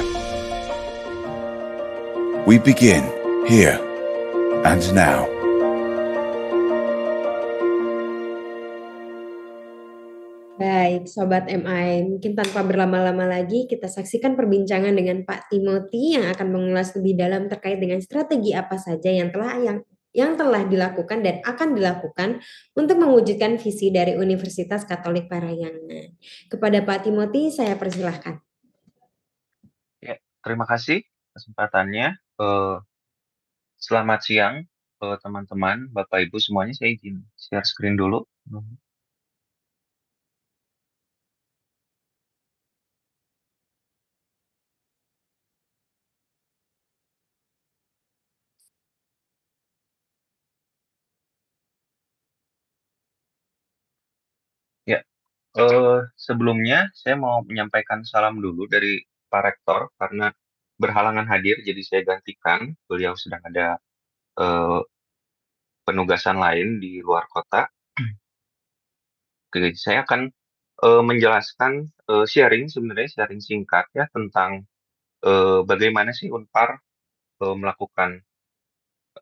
We begin here and now. Baik, Sobat MI, mungkin tanpa berlama-lama lagi kita saksikan perbincangan dengan Pak Timothy yang akan mengulas lebih dalam terkait dengan strategi apa saja yang telah dilakukan dan akan dilakukan untuk mewujudkan visi dari Universitas Katolik Parahyangan. Kepada Pak Timothy, saya persilahkan. Ya, terima kasih kesempatannya. Selamat siang teman-teman, Bapak Ibu semuanya, saya izin share screen dulu. Ya, sebelumnya saya mau menyampaikan salam dulu dari Pak Rektor karena berhalangan hadir, jadi saya gantikan. Beliau sedang ada eh, penugasan lain di luar kota. Oke, saya akan menjelaskan sharing singkat ya tentang bagaimana sih Unpar melakukan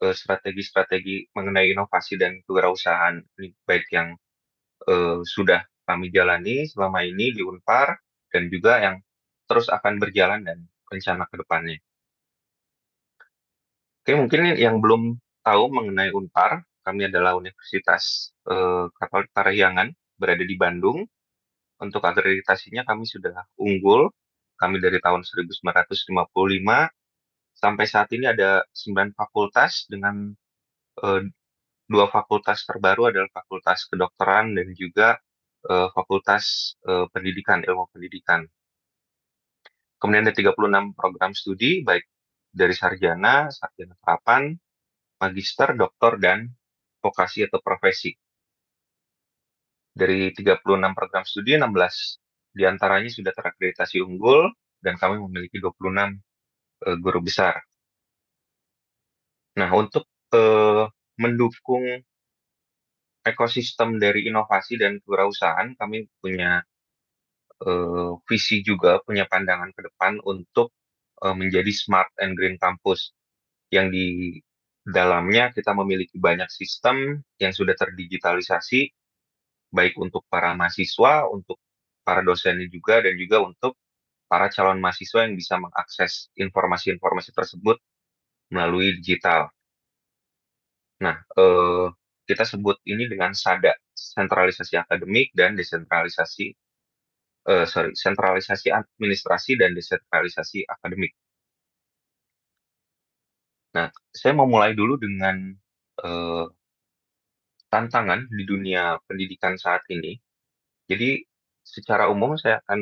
strategi-strategi mengenai inovasi dan kewirausahaan ini, baik yang sudah kami jalani selama ini di Unpar dan juga yang terus akan berjalan dan rencana ke depannya. Oke, mungkin yang belum tahu mengenai Unpar, kami adalah Universitas Katolik Parahyangan berada di Bandung. Untuk akreditasinya kami sudah unggul. Kami dari tahun 1955 sampai saat ini ada 9 fakultas dengan 2 fakultas terbaru adalah Fakultas Kedokteran dan juga Fakultas Pendidikan, Ilmu Pendidikan. Kemudian ada 36 program studi, baik dari sarjana terapan, magister, doktor, dan vokasi atau profesi. Dari 36 program studi, 16 diantaranya sudah terakreditasi unggul, dan kami memiliki 26 guru besar. Nah, untuk mendukung ekosistem dari inovasi dan kewirausahaan, kami punya visi juga, punya pandangan ke depan untuk menjadi smart and green campus, yang di dalamnya kita memiliki banyak sistem yang sudah terdigitalisasi, baik untuk para mahasiswa, untuk para dosennya juga, dan juga untuk para calon mahasiswa yang bisa mengakses informasi-informasi tersebut melalui digital. Nah, kita sebut ini dengan SADA, sentralisasi akademik dan desentralisasi, sentralisasi administrasi dan desentralisasi akademik. Nah, saya mau mulai dulu dengan tantangan di dunia pendidikan saat ini. Jadi, secara umum saya akan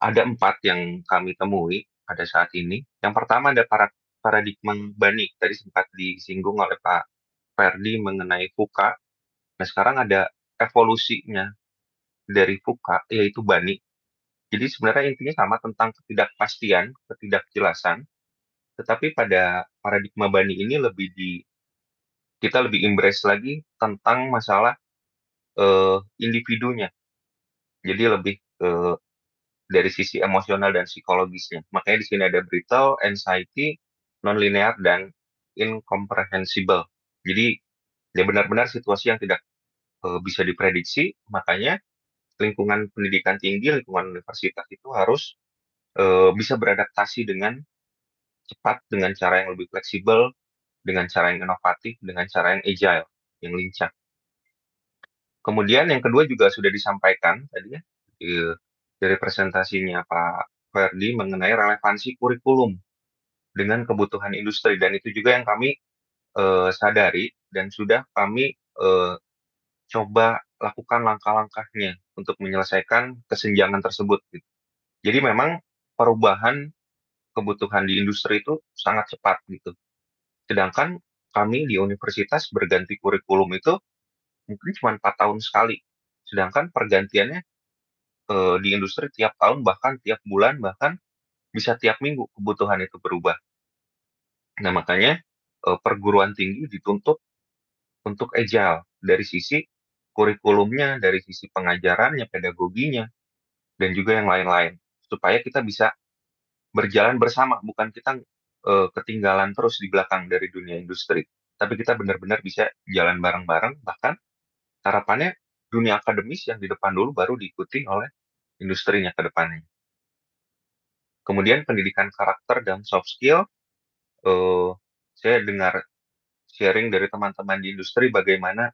ada 4 yang kami temui pada saat ini. Yang pertama ada paradigma Bani, tadi sempat disinggung oleh Pak Ferdi mengenai VUCA. Nah, sekarang ada evolusinya dari VUCA, yaitu Bani. Jadi sebenarnya intinya sama tentang ketidakpastian, ketidakjelasan, tetapi pada paradigma Bani ini kita lebih embrace lagi tentang masalah individunya. Jadi lebih dari sisi emosional dan psikologisnya. Makanya di sini ada brittle, anxiety, non-linear, dan incomprehensible. Jadi ya benar-benar situasi yang tidak bisa diprediksi, makanya lingkungan pendidikan tinggi, lingkungan universitas itu harus bisa beradaptasi dengan cepat, dengan cara yang lebih fleksibel, dengan cara yang inovatif, dengan cara yang agile, yang lincah. Kemudian yang kedua juga sudah disampaikan tadi ya, dari presentasinya Pak Ferdi mengenai relevansi kurikulum dengan kebutuhan industri, dan itu juga yang kami sadari dan sudah kami coba lakukan langkah-langkahnya untuk menyelesaikan kesenjangan tersebut. Gitu. Jadi memang perubahan kebutuhan di industri itu sangat cepat gitu. Sedangkan kami di universitas berganti kurikulum itu mungkin cuma 4 tahun sekali. Sedangkan pergantiannya di industri tiap tahun, bahkan tiap bulan, bahkan bisa tiap minggu kebutuhan itu berubah. Nah, makanya perguruan tinggi dituntut untuk agile dari sisi kurikulumnya, dari sisi pengajarannya, pedagoginya, dan juga yang lain-lain. Supaya kita bisa berjalan bersama, bukan kita ketinggalan terus di belakang dari dunia industri. Tapi kita benar-benar bisa jalan bareng-bareng, bahkan harapannya dunia akademis yang di depan dulu baru diikuti oleh industrinya ke depannya. Kemudian pendidikan karakter dan soft skill, saya dengar sharing dari teman-teman di industri bagaimana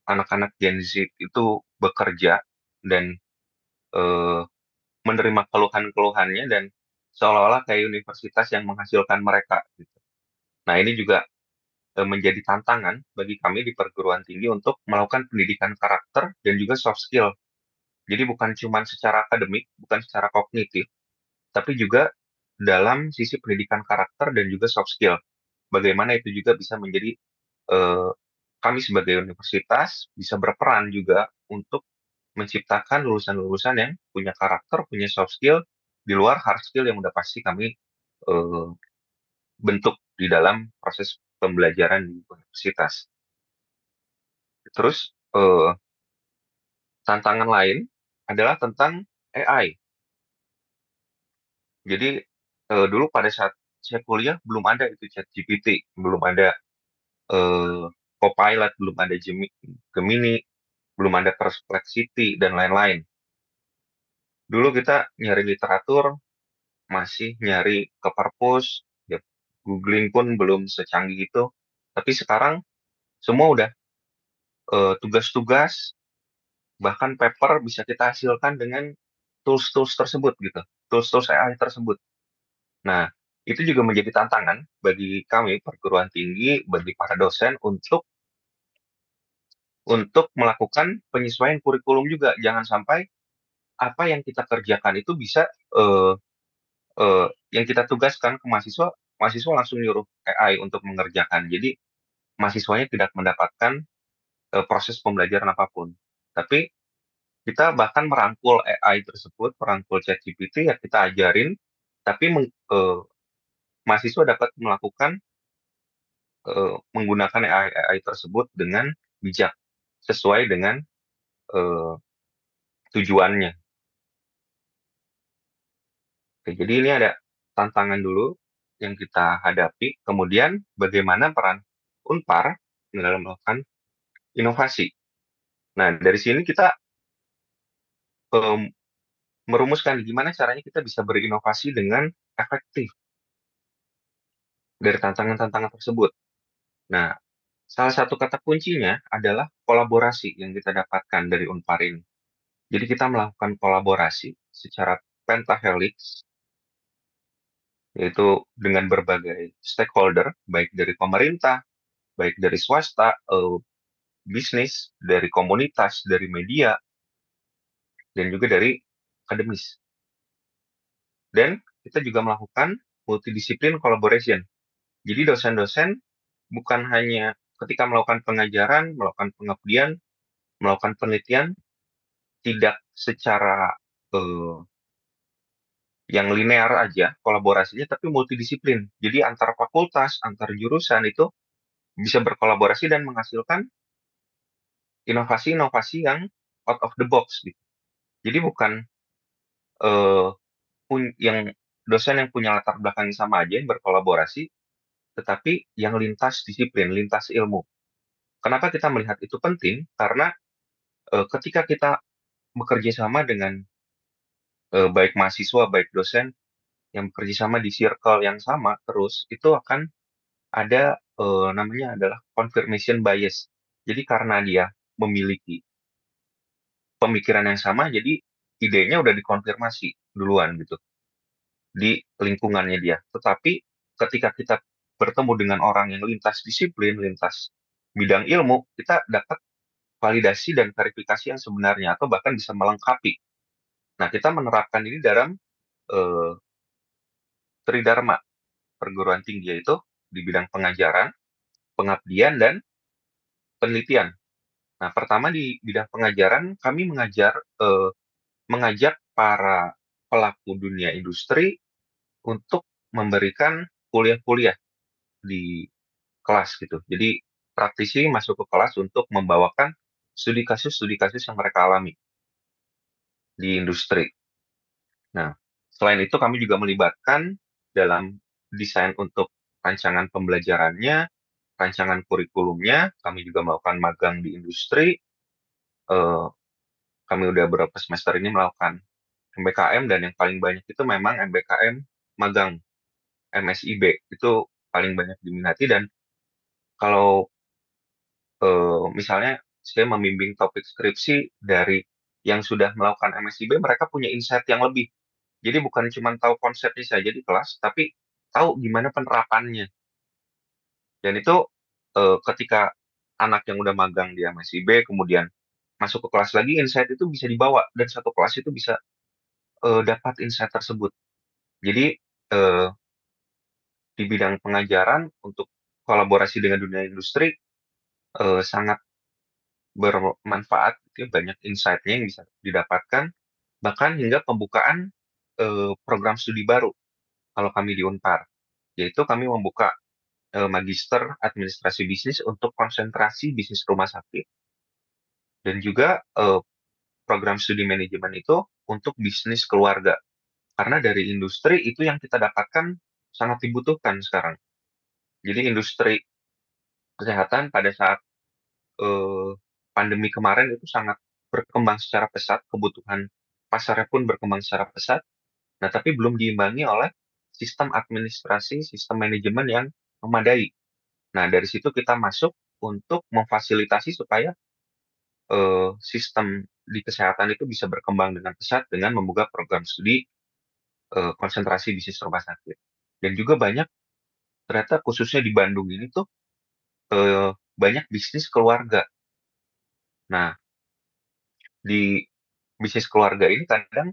anak-anak Gen Z itu bekerja dan menerima keluhan-keluhannya dan seolah-olah kayak universitas yang menghasilkan mereka. Gitu. Nah, ini juga menjadi tantangan bagi kami di perguruan tinggi untuk melakukan pendidikan karakter dan juga soft skill. Jadi bukan cuma secara akademik, bukan secara kognitif, tapi juga dalam sisi pendidikan karakter dan juga soft skill. Bagaimana itu juga bisa menjadi eh, kami sebagai universitas bisa berperan juga untuk menciptakan lulusan-lulusan yang punya karakter, punya soft skill di luar hard skill yang udah pasti kami eh, bentuk di dalam proses pembelajaran di universitas. Terus tantangan lain adalah tentang AI. Jadi dulu pada saat saya kuliah belum ada itu ChatGPT, belum ada eh, Copilot, belum ada Gemini, belum ada Perplexity dan lain-lain. Dulu kita nyari literatur masih nyari ke perpus, ya, googling pun belum secanggih itu. Tapi sekarang semua udah tugas-tugas, bahkan paper bisa kita hasilkan dengan tools-tools tersebut gitu, tools-tools AI tersebut. Nah, itu juga menjadi tantangan bagi kami perguruan tinggi, bagi para dosen untuk melakukan penyesuaian kurikulum juga. Jangan sampai apa yang kita kerjakan itu bisa yang kita tugaskan ke mahasiswa, mahasiswa langsung nyuruh AI untuk mengerjakan. Jadi mahasiswanya tidak mendapatkan proses pembelajaran apapun. Tapi kita bahkan merangkul AI tersebut, merangkul ChatGPT, ya kita ajarin, tapi mahasiswa dapat melakukan menggunakan AI tersebut dengan bijak, sesuai dengan eh, tujuannya. Oke, jadi ini ada tantangan dulu yang kita hadapi, kemudian bagaimana peran Unpar dalam melakukan inovasi. Nah, dari sini kita merumuskan gimana caranya kita bisa berinovasi dengan efektif dari tantangan-tantangan tersebut. Nah, salah satu kata kuncinya adalah kolaborasi yang kita dapatkan dari Unpar ini. Jadi kita melakukan kolaborasi secara pentahelix, yaitu dengan berbagai stakeholder, baik dari pemerintah, baik dari swasta, bisnis, dari komunitas, dari media, dan juga dari akademis. Dan kita juga melakukan multidisiplin collaboration. Jadi dosen-dosen bukan hanya ketika melakukan pengajaran, melakukan pengabdian, melakukan penelitian, tidak secara yang linear aja kolaborasinya, tapi multidisiplin. Jadi antar fakultas, antar jurusan itu bisa berkolaborasi dan menghasilkan inovasi-inovasi yang out of the box gitu. Jadi bukan eh, yang dosen yang punya latar belakang yang sama aja yang berkolaborasi, tetapi yang lintas disiplin, lintas ilmu. Kenapa kita melihat itu penting? Karena ketika kita bekerja sama dengan baik mahasiswa, baik dosen yang bekerja sama di circle yang sama terus, itu akan ada namanya adalah confirmation bias. Jadi karena dia memiliki pemikiran yang sama, jadi idenya udah dikonfirmasi duluan gitu di lingkungannya dia. Tetapi ketika kita bertemu dengan orang yang lintas disiplin, lintas bidang ilmu, kita dapat validasi dan verifikasi yang sebenarnya atau bahkan bisa melengkapi. Nah, kita menerapkan ini dalam eh, Tridharma perguruan tinggi, yaitu di bidang pengajaran, pengabdian, dan penelitian. Nah, pertama di bidang pengajaran, kami mengajak para pelaku dunia industri untuk memberikan kuliah-kuliah di kelas gitu. Jadi praktisi masuk ke kelas untuk membawakan studi kasus yang mereka alami di industri. Nah, selain itu kami juga melibatkan dalam desain untuk rancangan pembelajarannya, rancangan kurikulumnya, kami juga melakukan magang di industri. Kami udah beberapa semester ini melakukan MBKM, dan yang paling banyak itu memang MBKM magang, MSIB, itu paling banyak diminati. Dan kalau misalnya saya membimbing topik skripsi dari yang sudah melakukan MSIB, mereka punya insight yang lebih. Jadi bukan cuma tahu konsepnya saja di kelas, tapi tahu gimana penerapannya. Dan itu ketika anak yang udah magang dia masih B, kemudian masuk ke kelas lagi, insight itu bisa dibawa dan satu kelas itu bisa dapat insight tersebut. Jadi di bidang pengajaran untuk kolaborasi dengan dunia industri sangat bermanfaat, gitu ya, banyak insight-nya yang bisa didapatkan, bahkan hingga pembukaan program studi baru kalau kami di Unpar, yaitu kami membuka Magister Administrasi Bisnis untuk konsentrasi bisnis rumah sakit, dan juga program studi manajemen itu untuk bisnis keluarga. Karena dari industri itu yang kita dapatkan sangat dibutuhkan sekarang. Jadi industri kesehatan pada saat pandemi kemarin itu sangat berkembang secara pesat, kebutuhan pasarnya pun berkembang secara pesat. Nah, tapi belum diimbangi oleh sistem administrasi, sistem manajemen yang memadai. Nah, dari situ kita masuk untuk memfasilitasi supaya sistem di kesehatan itu bisa berkembang dengan pesat dengan membuka program studi konsentrasi bisnis rumah sakit. Dan juga banyak, ternyata khususnya di Bandung ini tuh banyak bisnis keluarga. Nah, di bisnis keluarga ini kadang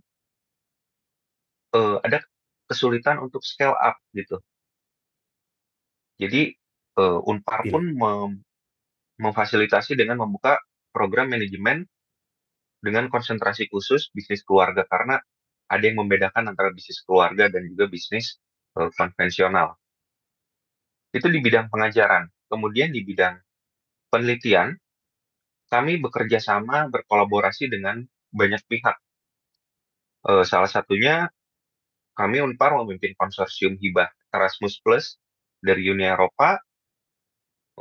ada kesulitan untuk scale up gitu. Jadi Unpar pun memfasilitasi dengan membuka program manajemen dengan konsentrasi khusus bisnis keluarga, karena ada yang membedakan antara bisnis keluarga dan juga bisnis konvensional. Itu di bidang pengajaran. Kemudian di bidang penelitian, kami bekerja sama berkolaborasi dengan banyak pihak. Salah satunya kami Unpar memimpin konsorsium hibah Erasmus Plus dari Uni Eropa.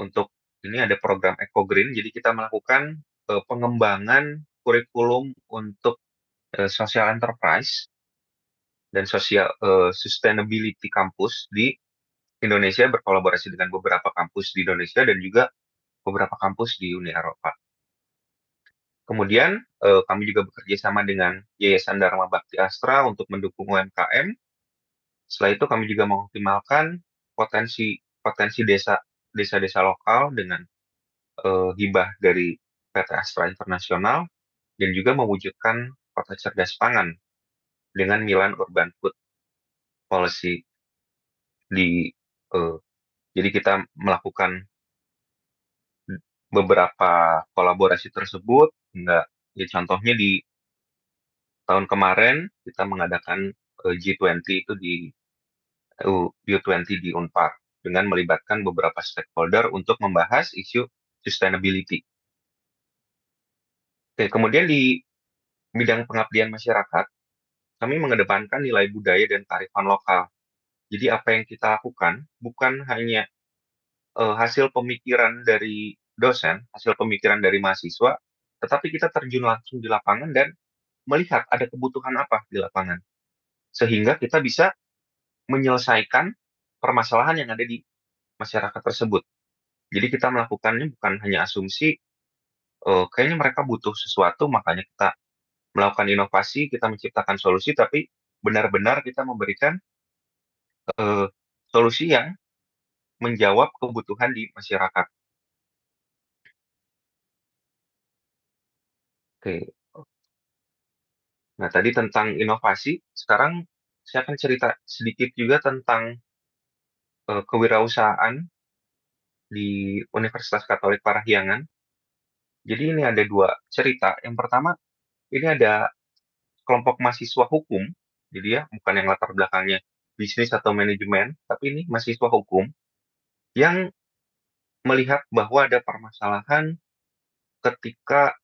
Untuk ini ada program Eco Green, jadi kita melakukan pengembangan kurikulum untuk social enterprise dan social sustainability kampus di Indonesia, berkolaborasi dengan beberapa kampus di Indonesia dan juga beberapa kampus di Uni Eropa. Kemudian kami juga bekerja sama dengan Yayasan Dharma Bakti Astra untuk mendukung UMKM. Setelah itu kami juga mengoptimalkan potensi desa-desa lokal dengan hibah dari PT Astra Internasional, dan juga mewujudkan kota cerdas pangan dengan Milan Urban Food Policy. Jadi kita melakukan beberapa kolaborasi tersebut, ya contohnya di tahun kemarin kita mengadakan G20 itu di U20 di Unpar dengan melibatkan beberapa stakeholder untuk membahas isu sustainability. Oke, kemudian di bidang pengabdian masyarakat, kami mengedepankan nilai budaya dan kearifan lokal. Jadi apa yang kita lakukan bukan hanya hasil pemikiran dari dosen, hasil pemikiran dari mahasiswa, tetapi kita terjun langsung di lapangan dan melihat ada kebutuhan apa di lapangan. Sehingga kita bisa menyelesaikan permasalahan yang ada di masyarakat tersebut. Jadi kita melakukannya bukan hanya asumsi, kayaknya mereka butuh sesuatu, makanya kita melakukan inovasi, kita menciptakan solusi, tapi benar-benar kita memberikan solusi yang menjawab kebutuhan di masyarakat. Oke. Nah, tadi tentang inovasi, sekarang saya akan cerita sedikit juga tentang kewirausahaan di Universitas Katolik Parahyangan. Jadi ini ada dua cerita. Yang pertama, ini ada kelompok mahasiswa hukum, jadi ya bukan yang latar belakangnya bisnis atau manajemen, tapi ini mahasiswa hukum yang melihat bahwa ada permasalahan ketika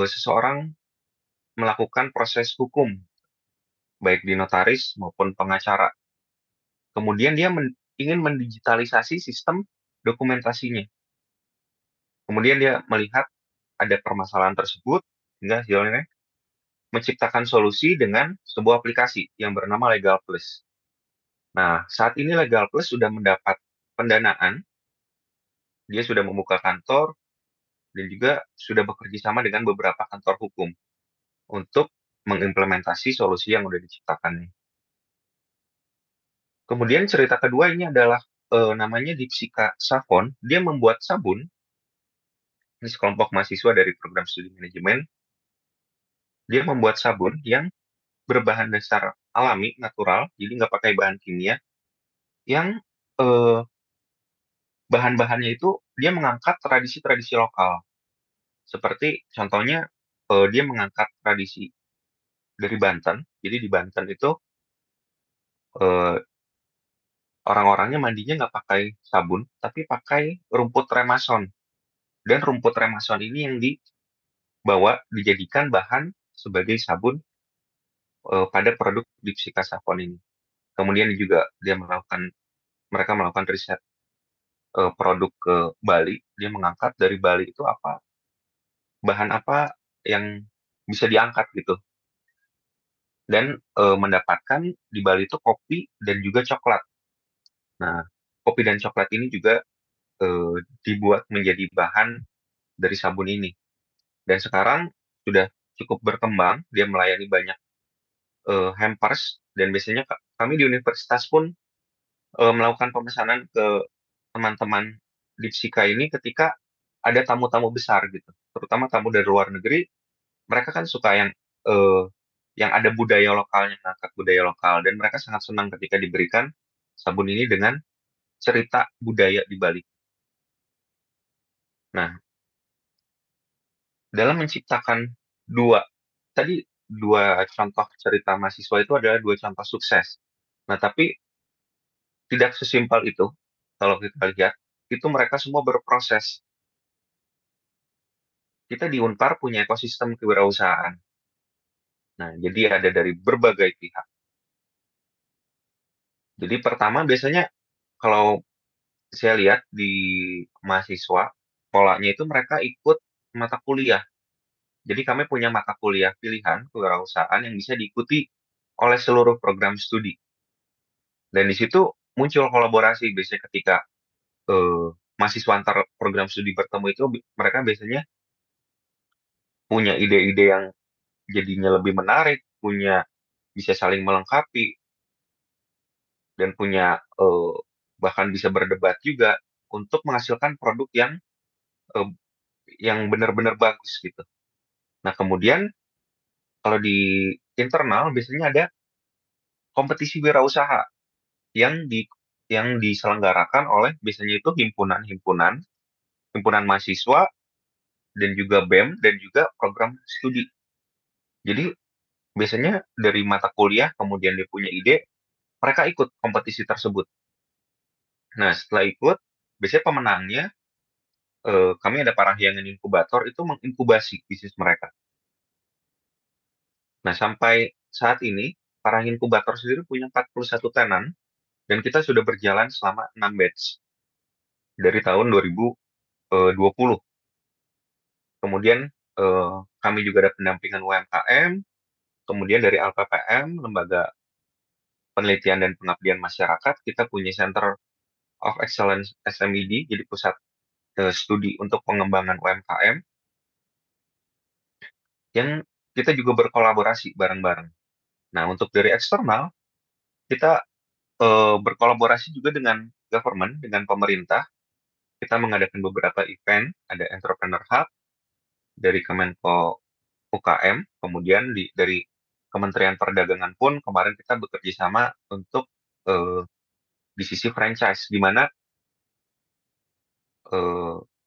seseorang melakukan proses hukum, baik di notaris maupun pengacara. Kemudian dia ingin mendigitalisasi sistem dokumentasinya. Kemudian dia melihat ada permasalahan tersebut, sehingga hasilnya menciptakan solusi dengan sebuah aplikasi yang bernama Legal Plus. Nah, saat ini Legal Plus sudah mendapat pendanaan, dia sudah membuka kantor, dan juga sudah bekerja sama dengan beberapa kantor hukum untuk mengimplementasi solusi yang sudah diciptakannya. Kemudian cerita kedua ini adalah namanya Dipsika Savon, dia membuat sabun. Ini sekelompok mahasiswa dari program studi manajemen. Dia membuat sabun yang berbahan dasar alami, natural, jadi nggak pakai bahan kimia, yang eh, bahan-bahannya itu dia mengangkat tradisi-tradisi lokal. Seperti contohnya dia mengangkat tradisi dari Banten. Jadi di Banten itu eh, orang-orangnya mandinya nggak pakai sabun, tapi pakai rumput remason. Dan rumput remason ini yang dibawa dijadikan bahan sebagai sabun pada produk Dipsika Savon ini. Kemudian juga mereka melakukan riset produk ke Bali. Dia mengangkat dari Bali itu bahan apa yang bisa diangkat gitu. Dan mendapatkan di Bali itu kopi dan juga coklat. Nah, kopi dan coklat ini juga dibuat menjadi bahan dari sabun ini. Dan sekarang sudah cukup berkembang, dia melayani banyak hampers, dan biasanya kami di universitas pun melakukan pemesanan ke teman-teman Dipsika ini ketika ada tamu-tamu besar gitu, terutama tamu dari luar negeri. Mereka kan suka yang ada budaya lokalnya, ngangkat budaya lokal, dan mereka sangat senang ketika diberikan sabun ini dengan cerita budaya di balik. Nah, dalam menciptakan dua contoh cerita mahasiswa itu adalah dua contoh sukses. Nah, tapi tidak sesimpel itu. Kalau kita lihat, itu mereka semua berproses. Kita di Unpar punya ekosistem kewirausahaan. Nah, jadi ada dari berbagai pihak. Jadi pertama biasanya kalau saya lihat di mahasiswa, polanya itu mereka ikut mata kuliah. Jadi kami punya mata kuliah pilihan kewirausahaan yang bisa diikuti oleh seluruh program studi. Dan di situ muncul kolaborasi biasanya ketika mahasiswa antar program studi bertemu itu mereka biasanya punya ide-ide yang jadinya lebih menarik, bisa saling melengkapi, dan punya bahkan bisa berdebat juga untuk menghasilkan produk yang benar-benar bagus gitu. Nah, kemudian kalau di internal biasanya ada kompetisi wirausaha yang diselenggarakan oleh biasanya itu himpunan mahasiswa dan juga BEM dan juga program studi. Jadi biasanya dari mata kuliah kemudian dia punya ide, mereka ikut kompetisi tersebut. Nah, setelah ikut, biasanya pemenangnya kami ada Parahyangan Inkubator itu menginkubasi bisnis mereka. Nah, sampai saat ini Parahyangan Inkubator sendiri punya 41 tenan dan kita sudah berjalan selama 6 batch dari tahun 2020. Kemudian kami juga ada pendampingan UMKM, kemudian dari LPPM, Lembaga Penelitian dan Pengabdian Masyarakat, kita punya Center of Excellence SMED, jadi pusat studi untuk pengembangan UMKM, yang kita juga berkolaborasi bareng-bareng. Nah, untuk dari eksternal, kita berkolaborasi juga dengan government, dengan pemerintah. Kita mengadakan beberapa event, ada Entrepreneur Hub dari Kemenko UKM, kemudian dari Kementerian Perdagangan pun kemarin kita bekerja sama untuk di sisi franchise, di mana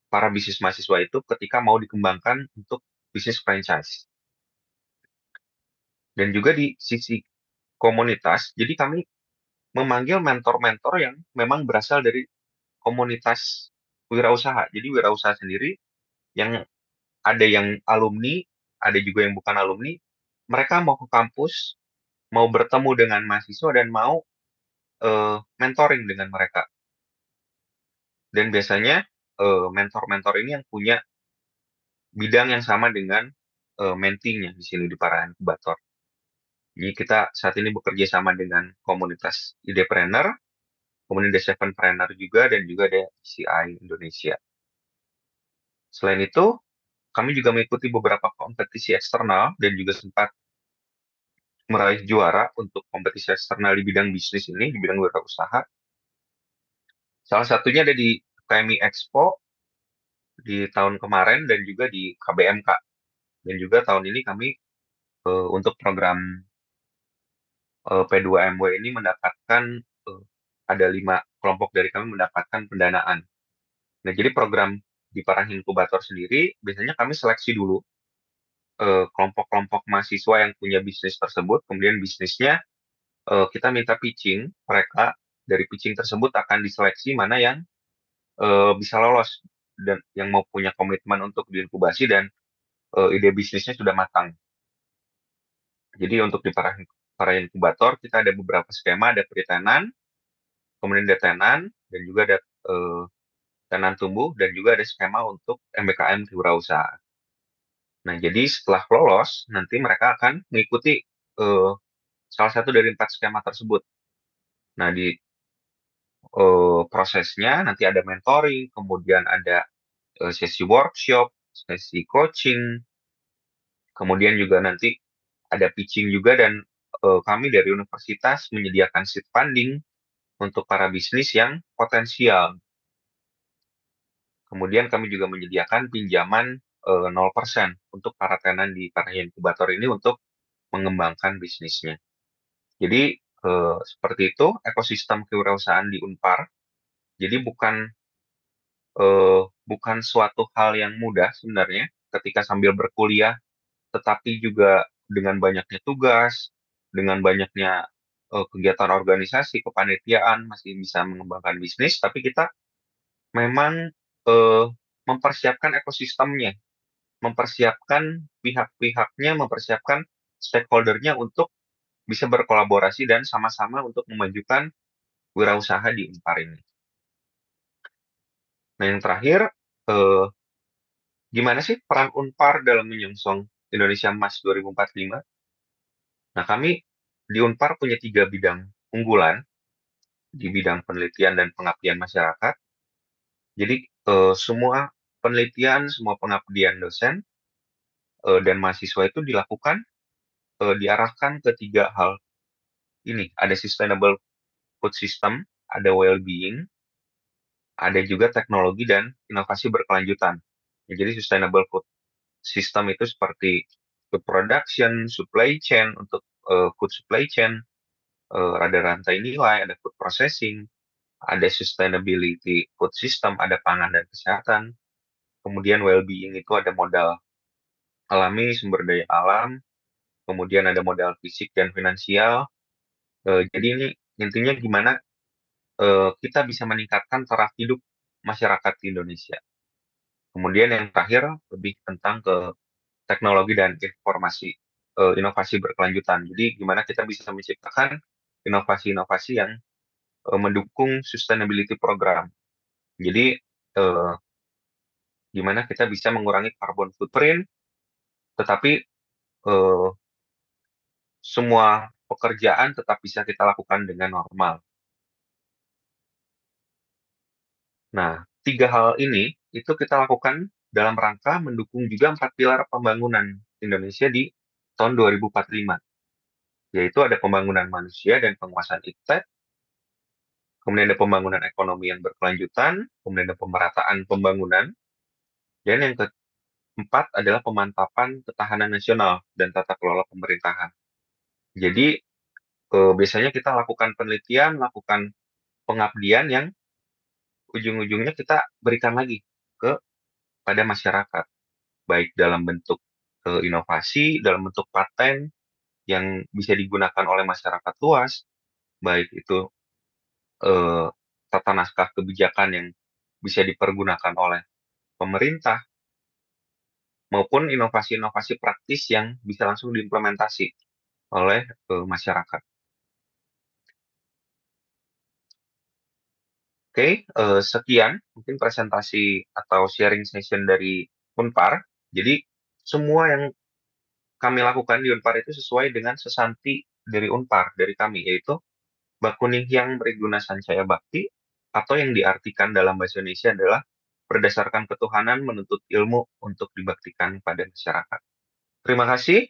para bisnis mahasiswa itu ketika mau dikembangkan untuk bisnis franchise. Dan juga di sisi komunitas, jadi kami memanggil mentor-mentor yang memang berasal dari komunitas wirausaha. Jadi wirausaha sendiri yang ada yang alumni, ada juga yang bukan alumni, mereka mau ke kampus, mau bertemu dengan mahasiswa dan mau mentoring dengan mereka. Dan biasanya mentor-mentor ini yang punya bidang yang sama dengan mentinya di sini di Parahyangan Inkubator. Jadi kita saat ini bekerja sama dengan komunitas Idepreneur, kemudian ada Sevenpreneur juga, dan juga ada CI Indonesia. Selain itu, kami juga mengikuti beberapa kompetisi eksternal dan juga sempat meraih juara untuk kompetisi eksternal di bidang bisnis ini, di bidang wirausaha. Salah satunya ada di PMI Expo di tahun kemarin dan juga di KBMK. Dan juga tahun ini kami untuk program P2MW ini mendapatkan ada 5 kelompok dari kami mendapatkan pendanaan. Nah, jadi program di Parang Inkubator sendiri biasanya kami seleksi dulu kelompok-kelompok mahasiswa yang punya bisnis tersebut, kemudian bisnisnya kita minta pitching, mereka dari pitching tersebut akan diseleksi mana yang bisa lolos dan yang mau punya komitmen untuk diinkubasi dan ide bisnisnya sudah matang. Jadi untuk di para inkubator kita ada beberapa skema, ada pre-tenan, kemudian ada tenan, dan juga ada tenan tumbuh, dan juga ada skema untuk MBKM kewirausahaan. Nah, jadi setelah lolos, nanti mereka akan mengikuti salah satu dari 4 skema tersebut. Nah, di prosesnya nanti ada mentoring, kemudian ada sesi workshop, sesi coaching, kemudian juga nanti ada pitching juga, dan kami dari universitas menyediakan seed funding untuk para bisnis yang potensial. Kemudian kami juga menyediakan pinjaman 0% untuk para tenan di para inkubator ini untuk mengembangkan bisnisnya. Jadi seperti itu ekosistem kewirausahaan di Unpar. Jadi bukan suatu hal yang mudah sebenarnya ketika sambil berkuliah, tetapi juga dengan banyaknya tugas, dengan banyaknya kegiatan organisasi, kepanitiaan, masih bisa mengembangkan bisnis, tapi kita memang mempersiapkan ekosistemnya, mempersiapkan pihak-pihaknya, mempersiapkan stakeholder-nya untuk bisa berkolaborasi dan sama-sama untuk memajukan wirausaha di Unpar ini. Nah, yang terakhir, gimana sih peran Unpar dalam menyongsong Indonesia Emas 2045? Nah, kami di Unpar punya 3 bidang unggulan di bidang penelitian dan pengabdian masyarakat. Jadi, semua penelitian, semua pengabdian dosen dan mahasiswa itu dilakukan, diarahkan ke 3 hal ini. Ada sustainable food system, ada well-being, ada juga teknologi dan inovasi berkelanjutan. Ya, jadi sustainable food system itu seperti food production, supply chain, untuk food supply chain, ada rantai nilai, ada food processing, ada sustainability food system, ada pangan dan kesehatan. Kemudian well-being itu ada modal alami, sumber daya alam, kemudian ada modal fisik dan finansial. Jadi ini intinya gimana kita bisa meningkatkan taraf hidup masyarakat di Indonesia. Kemudian yang terakhir lebih tentang ke teknologi dan informasi, inovasi berkelanjutan. Jadi gimana kita bisa menciptakan inovasi-inovasi yang mendukung sustainability program. Jadi gimana kita bisa mengurangi carbon footprint, tetapi semua pekerjaan tetap bisa kita lakukan dengan normal. Nah, 3 hal ini itu kita lakukan dalam rangka mendukung juga 4 pilar pembangunan Indonesia di tahun 2045, yaitu ada pembangunan manusia dan penguasaan iptek, kemudian ada pembangunan ekonomi yang berkelanjutan, kemudian ada pemerataan pembangunan, dan yang keempat adalah pemantapan ketahanan nasional dan tata kelola pemerintahan. Jadi biasanya kita lakukan penelitian, lakukan pengabdian yang ujung-ujungnya kita berikan lagi pada masyarakat, baik dalam bentuk inovasi, dalam bentuk paten yang bisa digunakan oleh masyarakat luas, baik itu tata naskah kebijakan yang bisa dipergunakan oleh pemerintah, maupun inovasi-inovasi praktis yang bisa langsung diimplementasi oleh masyarakat. Oke, sekian mungkin presentasi atau sharing session dari Unpar. Jadi semua yang kami lakukan di Unpar itu sesuai dengan sesanti dari Unpar, dari kami, yaitu Baku Ninghyang Mriguna Sancaya Bakti, atau yang diartikan dalam bahasa Indonesia adalah berdasarkan ketuhanan menuntut ilmu untuk dibaktikan pada masyarakat. Terima kasih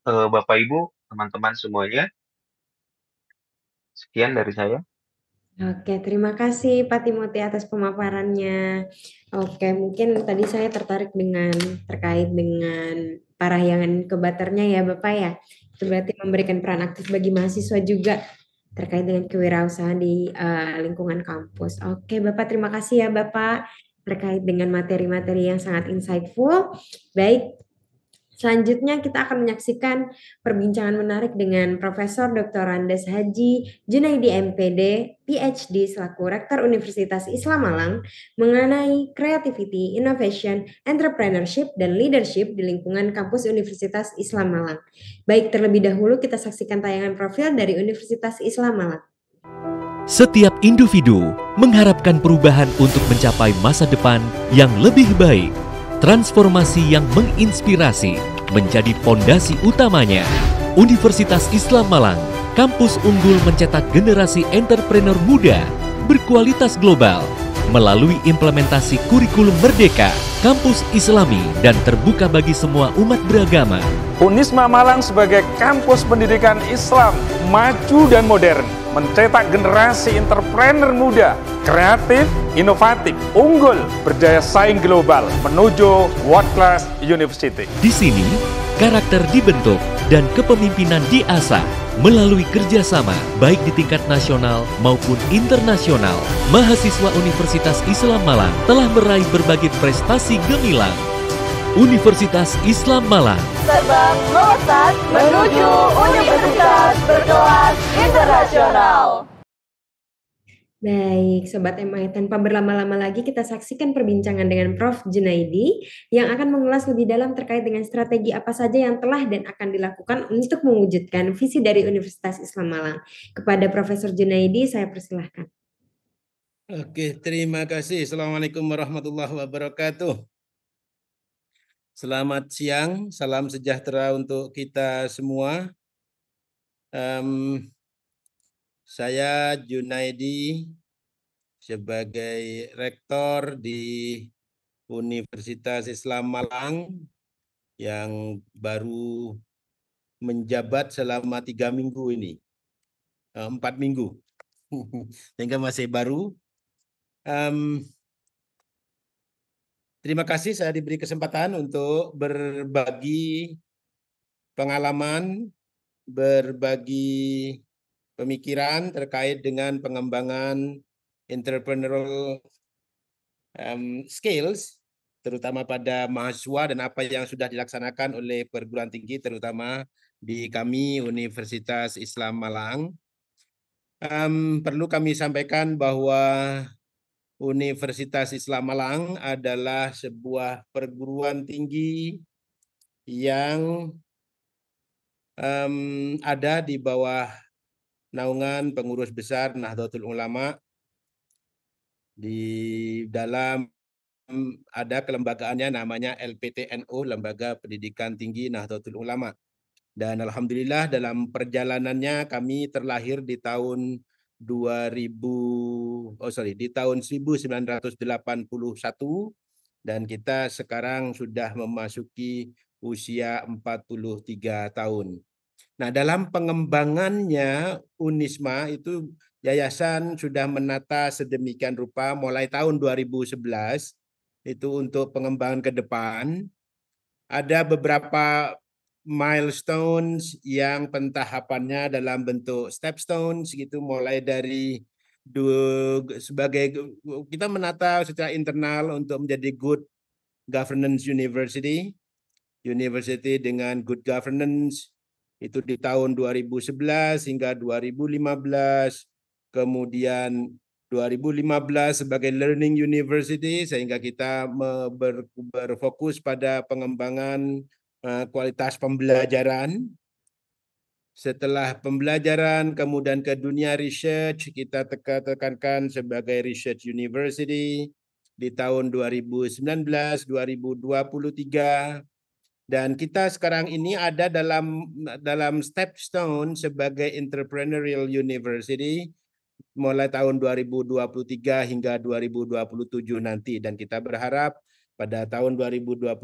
Bapak Ibu, teman-teman semuanya. Sekian dari saya. Oke, terima kasih Pak Timothy atas pemaparannya. Oke, mungkin tadi saya tertarik terkait dengan parahyangan inkubatornya ya Bapak ya. Itu berarti memberikan peran aktif bagi mahasiswa juga terkait dengan kewirausahaan di lingkungan kampus. Oke, Bapak terima kasih ya Bapak terkait dengan materi-materi yang sangat insightful. Baik, selanjutnya kita akan menyaksikan perbincangan menarik dengan Profesor Dr. Andes Haji Junaidi MPD, PhD selaku Rektor Universitas Islam Malang mengenai creativity, innovation, entrepreneurship, dan leadership di lingkungan kampus Universitas Islam Malang. Baik, terlebih dahulu kita saksikan tayangan profil dari Universitas Islam Malang. Setiap individu mengharapkan perubahan untuk mencapai masa depan yang lebih baik. Transformasi yang menginspirasi menjadi pondasi utamanya. Universitas Islam Malang, kampus unggul mencetak generasi entrepreneur muda berkualitas global melalui implementasi kurikulum merdeka, kampus Islami dan terbuka bagi semua umat beragama. Unisma Malang sebagai kampus pendidikan Islam maju dan modern mencetak generasi entrepreneur muda, kreatif, inovatif, unggul, berdaya saing global menuju world class university. Di sini, karakter dibentuk dan kepemimpinan diasah melalui kerjasama baik di tingkat nasional maupun internasional. Mahasiswa Universitas Islam Malang telah meraih berbagai prestasi gemilang. Universitas Islam Malang Terbang melesat menuju universitas berkelas internasional. Baik, Sobat MI, tanpa berlama-lama lagi kita saksikan perbincangan dengan Prof. Junaidi yang akan mengulas lebih dalam terkait dengan strategi apa saja yang telah dan akan dilakukan untuk mewujudkan visi dari Universitas Islam Malang. Kepada Profesor Junaidi, saya persilahkan. Oke, terima kasih. Assalamualaikum warahmatullahi wabarakatuh. Selamat siang, salam sejahtera untuk kita semua. Saya Junaidi sebagai rektor di Universitas Islam Malang yang baru menjabat selama 3 minggu ini, 4 minggu, sehingga masih baru. Terima kasih saya diberi kesempatan untuk berbagi pengalaman, berbagi pemikiran terkait dengan pengembangan entrepreneurial skills, terutama pada mahasiswa dan apa yang sudah dilaksanakan oleh perguruan tinggi, terutama di kami Universitas Islam Malang. Perlu kami sampaikan bahwa Universitas Islam Malang adalah sebuah perguruan tinggi yang ada di bawah naungan pengurus besar Nahdlatul Ulama. Di dalam ada kelembagaannya namanya LPTNU, Lembaga Pendidikan Tinggi Nahdlatul Ulama. Dan alhamdulillah dalam perjalanannya kami terlahir di tahun 1981 dan kita sekarang sudah memasuki usia 43 tahun. Nah, dalam pengembangannya Unisma itu yayasan sudah menata sedemikian rupa mulai tahun 2011 itu untuk pengembangan ke depan. Ada beberapa milestones yang pentahapannya dalam bentuk stepstones gitu, mulai dari sebagai kita menata secara internal untuk menjadi good governance university dengan good governance itu di tahun 2011 hingga 2015, kemudian 2015 sebagai learning university sehingga kita berfokus pada pengembangan kualitas pembelajaran. Setelah pembelajaran kemudian ke dunia research, kita tekankan sebagai research university di tahun 2019, 2023, dan kita sekarang ini ada dalam stepstone sebagai entrepreneurial university mulai tahun 2023 hingga 2027 nanti, dan kita berharap pada tahun 2027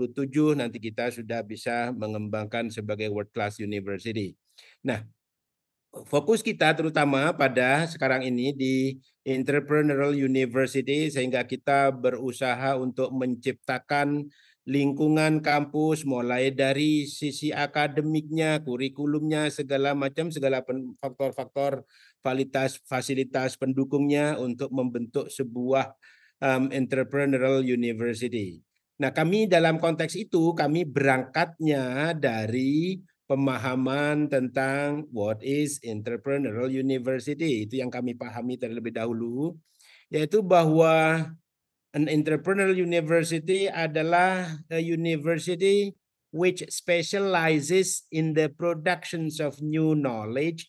nanti kita sudah bisa mengembangkan sebagai world class university. Nah, fokus kita terutama pada sekarang ini di Entrepreneurial University, sehingga kita berusaha untuk menciptakan lingkungan kampus mulai dari sisi akademiknya, kurikulumnya, segala macam, segala faktor-faktor fasilitas pendukungnya untuk membentuk sebuah entrepreneurial university. Nah, kami dalam konteks itu kami berangkatnya dari pemahaman tentang what is entrepreneurial university. Itu yang kami pahami terlebih dahulu, yaitu bahwa an entrepreneurial university adalah a university which specializes in the productions of new knowledge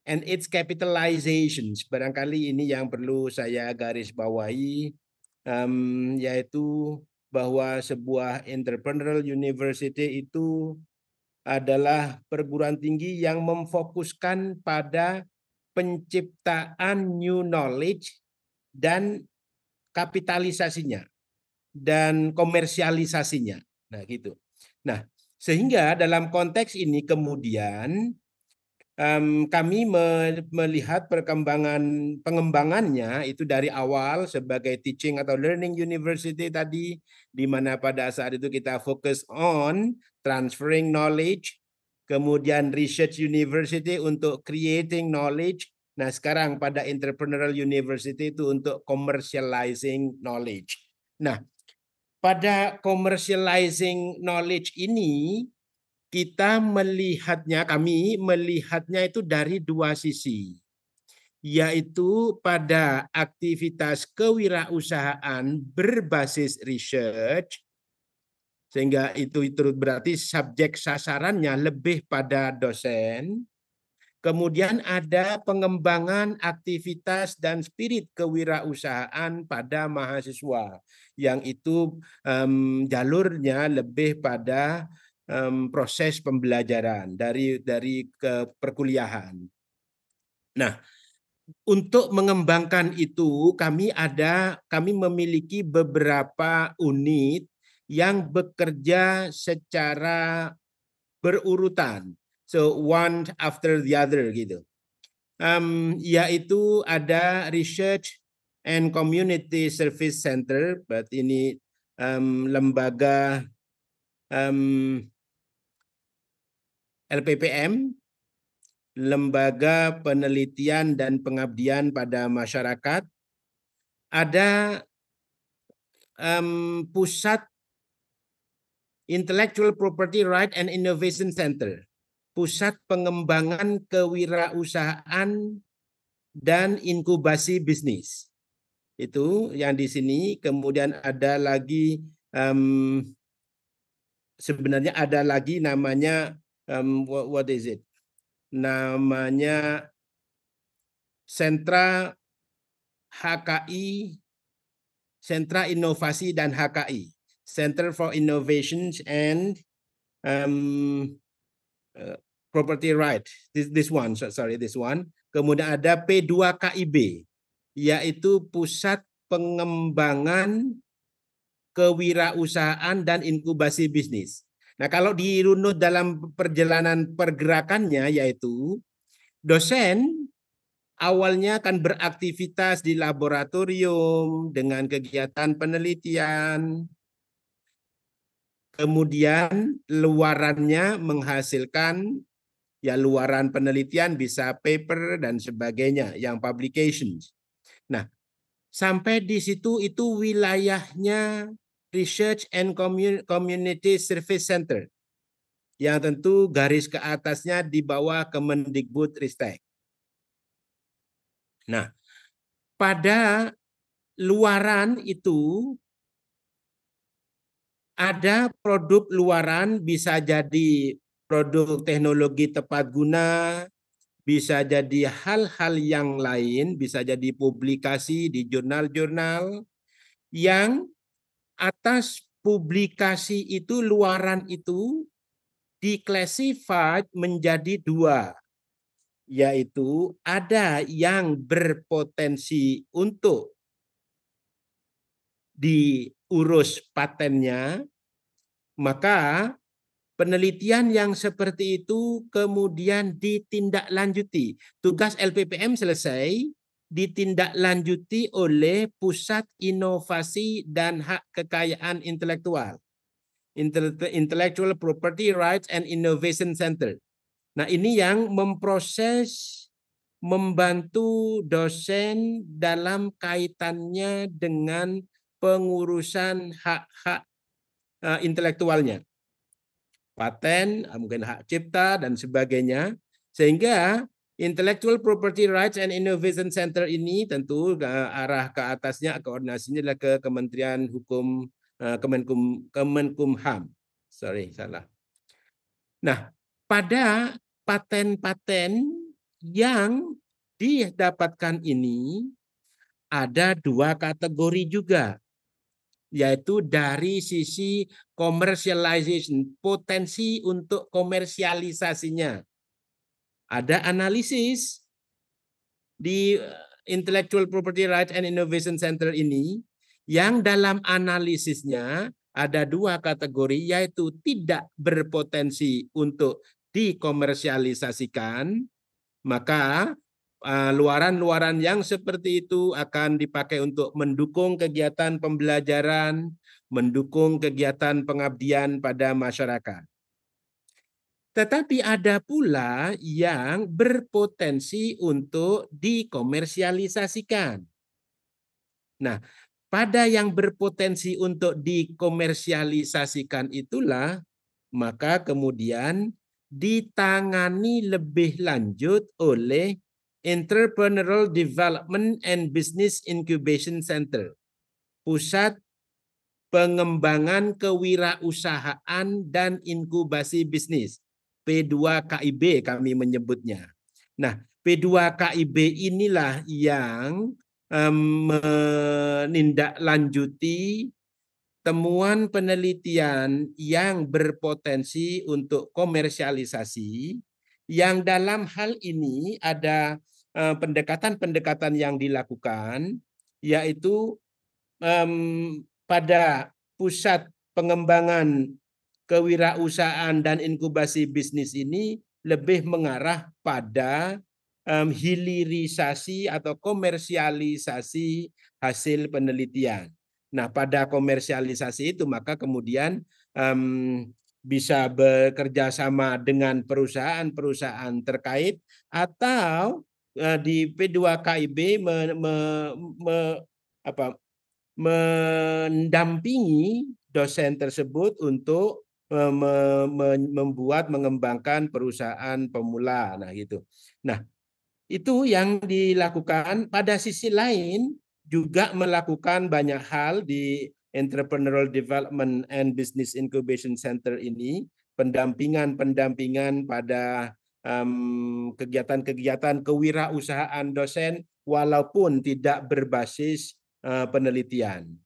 and its capitalizations. Barangkali ini yang perlu saya garis bawahi, yaitu bahwa sebuah entrepreneurial university itu adalah perguruan tinggi yang memfokuskan pada penciptaan new knowledge dan kapitalisasinya dan komersialisasinya. Nah, gitu. Nah, sehingga dalam konteks ini kemudian kami melihat pengembangannya itu dari awal sebagai teaching atau learning university tadi, di mana pada saat itu kita fokus on transferring knowledge, kemudian research university untuk creating knowledge. Nah, sekarang pada entrepreneurial university itu untuk commercializing knowledge. Nah, pada commercializing knowledge ini kami melihatnya itu dari dua sisi, yaitu pada aktivitas kewirausahaan berbasis research, sehingga itu berarti subjek sasarannya lebih pada dosen. Kemudian ada pengembangan aktivitas dan spirit kewirausahaan pada mahasiswa, yang itu jalurnya lebih pada proses pembelajaran dari perkuliahan. Nah, untuk mengembangkan itu kami memiliki beberapa unit yang bekerja secara berurutan, so one after the other gitu. Yaitu ada Research and Community Service Center, berarti ini lembaga LPPM, Lembaga Penelitian dan Pengabdian pada Masyarakat. Ada Pusat Intellectual Property Right and Innovation Center, Pusat Pengembangan Kewirausahaan dan Inkubasi Bisnis. Itu yang di sini. Kemudian ada lagi sebenarnya ada lagi namanya what is it? Namanya Sentra HKI, Sentra Inovasi dan HKI, Center for Innovations and Property Right. This one. Kemudian ada P2KIB, yaitu Pusat Pengembangan Kewirausahaan dan Inkubasi Bisnis. Nah, kalau dirunut dalam perjalanan pergerakannya, yaitu dosen awalnya akan beraktivitas di laboratorium dengan kegiatan penelitian, kemudian luarannya menghasilkan luaran penelitian, bisa paper dan sebagainya, yang publications. Nah, sampai di situ itu wilayahnya Research and Community Service Center, yang tentu garis ke atasnya di bawah Kemendikbudristek. Nah, pada luaran itu ada produk luaran, bisa jadi produk teknologi tepat guna, bisa jadi hal-hal yang lain, bisa jadi publikasi di jurnal-jurnal, yang atas publikasi itu, luaran itu diklasifikasi menjadi dua, yaitu ada yang berpotensi untuk diurus patennya, maka penelitian yang seperti itu kemudian ditindaklanjuti. Tugas LPPM selesai, ditindaklanjuti oleh Pusat Inovasi dan Hak Kekayaan Intelektual, Intellectual Property Rights and Innovation Center. Nah, ini yang memproses, membantu dosen dalam kaitannya dengan pengurusan hak-hak intelektualnya, paten, mungkin hak cipta dan sebagainya, sehingga Intellectual Property Rights and Innovation Center ini tentu arah ke atasnya, koordinasinya adalah ke Kementerian Hukum, Kemenkumham. Sorry, salah. Nah, pada paten-paten yang didapatkan ini ada 2 kategori juga, yaitu dari sisi commercialization, potensi untuk komersialisasinya. Ada analisis di Intellectual Property Rights and Innovation Center ini, yang dalam analisisnya ada 2 kategori, yaitu tidak berpotensi untuk dikomersialisasikan, maka luaran-luaran yang seperti itu akan dipakai untuk mendukung kegiatan pembelajaran, mendukung kegiatan pengabdian pada masyarakat. Tetapi ada pula yang berpotensi untuk dikomersialisasikan. Nah, pada yang berpotensi untuk dikomersialisasikan itulah maka kemudian ditangani lebih lanjut oleh Entrepreneurial Development and Business Incubation Center, Pusat Pengembangan Kewirausahaan dan Inkubasi Bisnis, P2KIB kami menyebutnya. Nah, P2KIB inilah yang menindaklanjuti temuan penelitian yang berpotensi untuk komersialisasi, yang dalam hal ini ada pendekatan-pendekatan yang dilakukan, yaitu pada Pusat Pengembangan Kewirausahaan dan Inkubasi Bisnis ini lebih mengarah pada hilirisasi atau komersialisasi hasil penelitian. Nah, pada komersialisasi itu maka kemudian bisa bekerja sama dengan perusahaan-perusahaan terkait, atau di P2KIB mendampingi dosen tersebut untuk mengembangkan perusahaan pemula. Nah, gitu. Nah, itu yang dilakukan. Pada sisi lain juga melakukan banyak hal di Entrepreneurial Development and Business Incubation Center ini, pendampingan pada kegiatan-kegiatan kewirausahaan dosen walaupun tidak berbasis penelitian.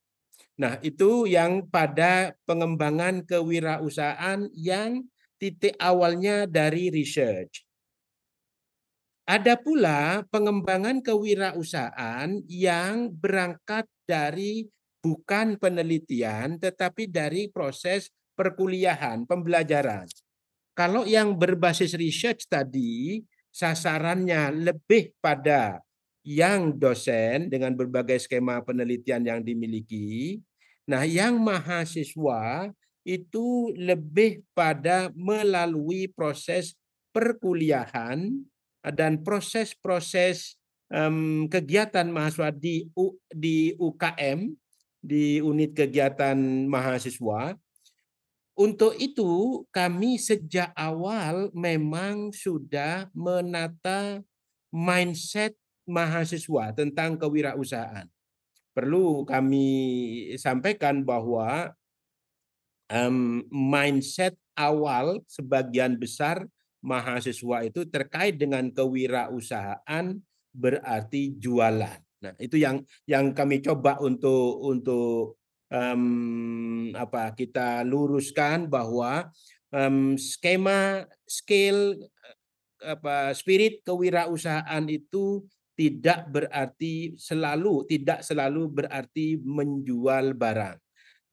Nah, itu yang pada pengembangan kewirausahaan yang titik awalnya dari research. Ada pula pengembangan kewirausahaan yang berangkat dari bukan penelitian tetapi dari proses perkuliahan, pembelajaran. Kalau yang berbasis research tadi, sasarannya lebih pada yang dosen dengan berbagai skema penelitian yang dimiliki. Nah, yang mahasiswa itu lebih pada melalui proses perkuliahan dan proses-proses kegiatan mahasiswa di UKM, di unit kegiatan mahasiswa. Untuk itu kami sejak awal memang sudah menata mindset mahasiswa tentang kewirausahaan. Perlu kami sampaikan bahwa mindset awal sebagian besar mahasiswa itu terkait dengan kewirausahaan berarti jualan. Nah, itu yang kami coba untuk kita luruskan bahwa spirit kewirausahaan itu tidak selalu berarti menjual barang.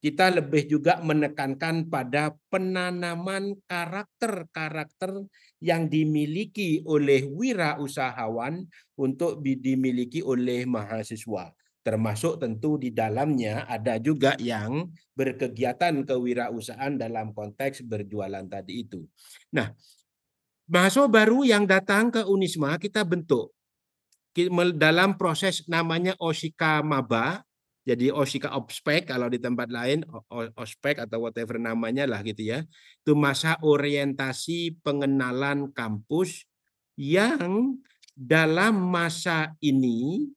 kita lebih juga menekankan pada penanaman karakter-karakter yang dimiliki oleh wirausahawan untuk dimiliki oleh mahasiswa. Termasuk tentu di dalamnya ada juga yang berkegiatan kewirausahaan dalam konteks berjualan tadi itu. Nah, mahasiswa baru yang datang ke Unisma kita bentuk dalam proses namanya Oshika Maba. Jadi Oshika Ospek kalau di tempat lain, Ospek atau whatever namanya lah gitu ya. Itu masa orientasi pengenalan kampus yang dalam masa ini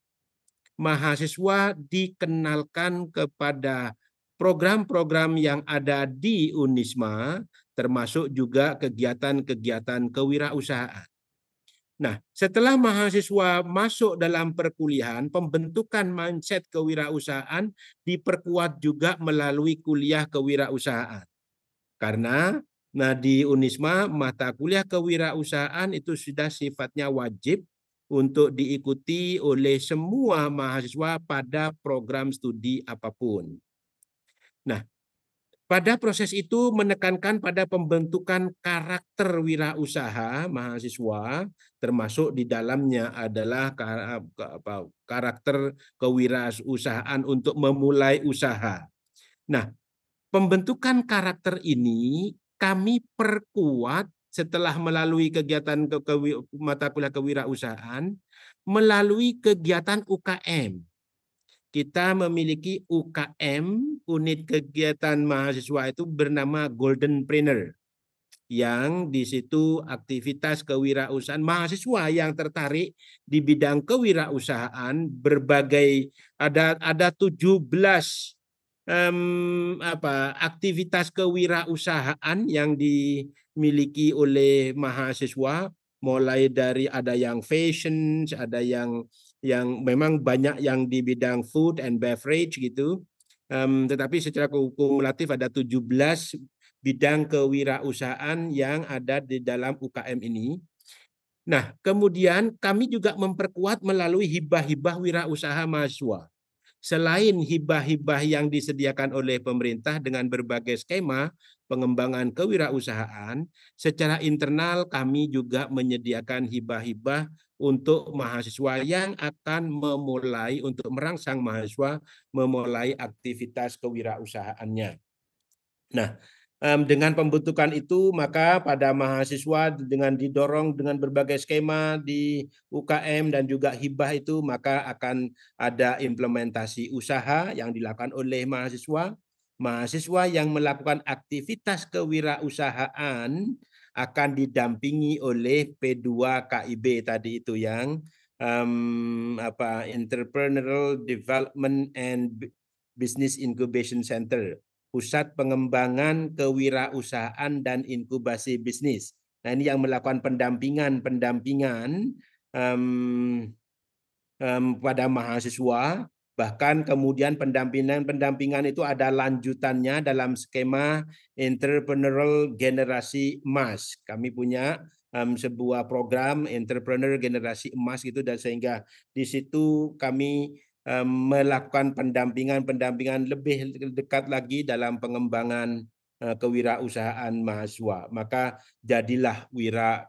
mahasiswa dikenalkan kepada program-program yang ada di Unisma, termasuk juga kegiatan-kegiatan kewirausahaan. Nah, setelah mahasiswa masuk dalam perkuliahan, pembentukan mindset kewirausahaan diperkuat juga melalui kuliah kewirausahaan. Karena di Unisma mata kuliah kewirausahaan itu sudah sifatnya wajib untuk diikuti oleh semua mahasiswa pada program studi apapun. Nah, pada proses itu menekankan pada pembentukan karakter wirausaha mahasiswa, termasuk di dalamnya adalah karakter kewirausahaan untuk memulai usaha. Nah, pembentukan karakter ini kami perkuat setelah melalui kegiatan mata kuliah kewirausahaan, melalui kegiatan UKM. Kita memiliki UKM, unit kegiatan mahasiswa itu bernama Goldenpreneur, yang di situ aktivitas kewirausahaan mahasiswa yang tertarik di bidang kewirausahaan berbagai ada 17 aktivitas kewirausahaan yang dimiliki oleh mahasiswa, mulai dari ada yang fashion, ada yang memang banyak yang di bidang food and beverage gitu. Tetapi secara kumulatif ada 17 bidang kewirausahaan yang ada di dalam UKM ini. Nah, kemudian kami juga memperkuat melalui hibah-hibah wirausaha mahasiswa. Selain hibah-hibah yang disediakan oleh pemerintah dengan berbagai skema pengembangan kewirausahaan, secara internal kami juga menyediakan hibah-hibah untuk mahasiswa yang akan memulai, untuk merangsang mahasiswa memulai aktivitas kewirausahaannya. Nah, dengan pembentukan itu maka pada mahasiswa dengan didorong dengan berbagai skema di UKM dan juga hibah itu, maka akan ada implementasi usaha yang dilakukan oleh mahasiswa. Mahasiswa yang melakukan aktivitas kewirausahaan akan didampingi oleh P2 KIB tadi itu yang Entrepreneurial Development and Business Incubation Center, Pusat Pengembangan Kewirausahaan dan Inkubasi Bisnis. Nah, ini yang melakukan pendampingan pada mahasiswa. Bahkan kemudian pendampingan itu ada lanjutannya dalam skema Entrepreneurial Generasi Emas. Kami punya sebuah program Entrepreneur Generasi Emas gitu, dan sehingga di situ kami melakukan pendampingan lebih dekat lagi dalam pengembangan kewirausahaan mahasiswa. Maka jadilah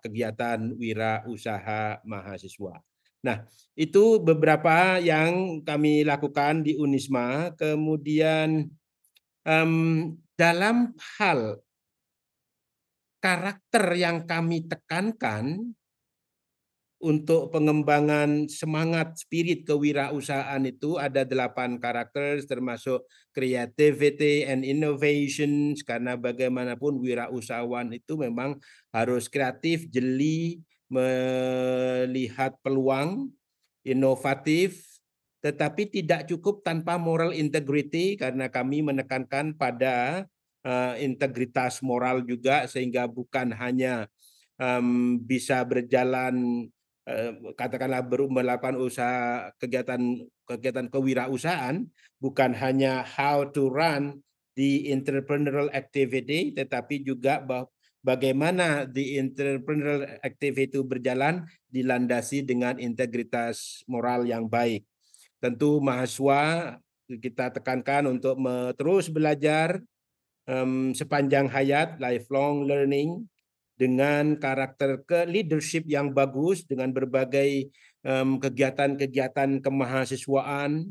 kegiatan wirausaha mahasiswa. Nah, itu beberapa yang kami lakukan di Unisma. Kemudian dalam hal karakter yang kami tekankan untuk pengembangan semangat spirit kewirausahaan itu ada 8 karakter, termasuk creativity and innovation, karena bagaimanapun wirausahawan itu memang harus kreatif, jeli, melihat peluang, inovatif, tetapi tidak cukup tanpa moral integrity, karena kami menekankan pada integritas moral juga, sehingga bukan hanya bisa berjalan katakanlah melakukan usaha kegiatan kewirausahaan, bukan hanya how to run the entrepreneurial activity, tetapi juga bagaimana the entrepreneurial activity itu berjalan dilandasi dengan integritas moral yang baik. Tentu mahasiswa kita tekankan untuk terus belajar sepanjang hayat, lifelong learning, dengan karakter leadership yang bagus, dengan berbagai kegiatan-kegiatan kemahasiswaan.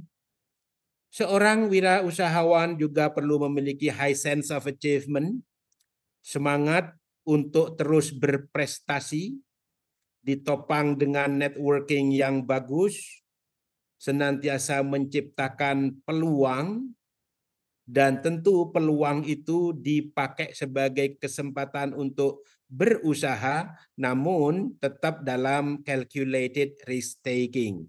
Seorang wirausahawan juga perlu memiliki high sense of achievement, semangat untuk terus berprestasi, ditopang dengan networking yang bagus, senantiasa menciptakan peluang, dan tentu peluang itu dipakai sebagai kesempatan untuk berusaha, namun tetap dalam calculated risk taking.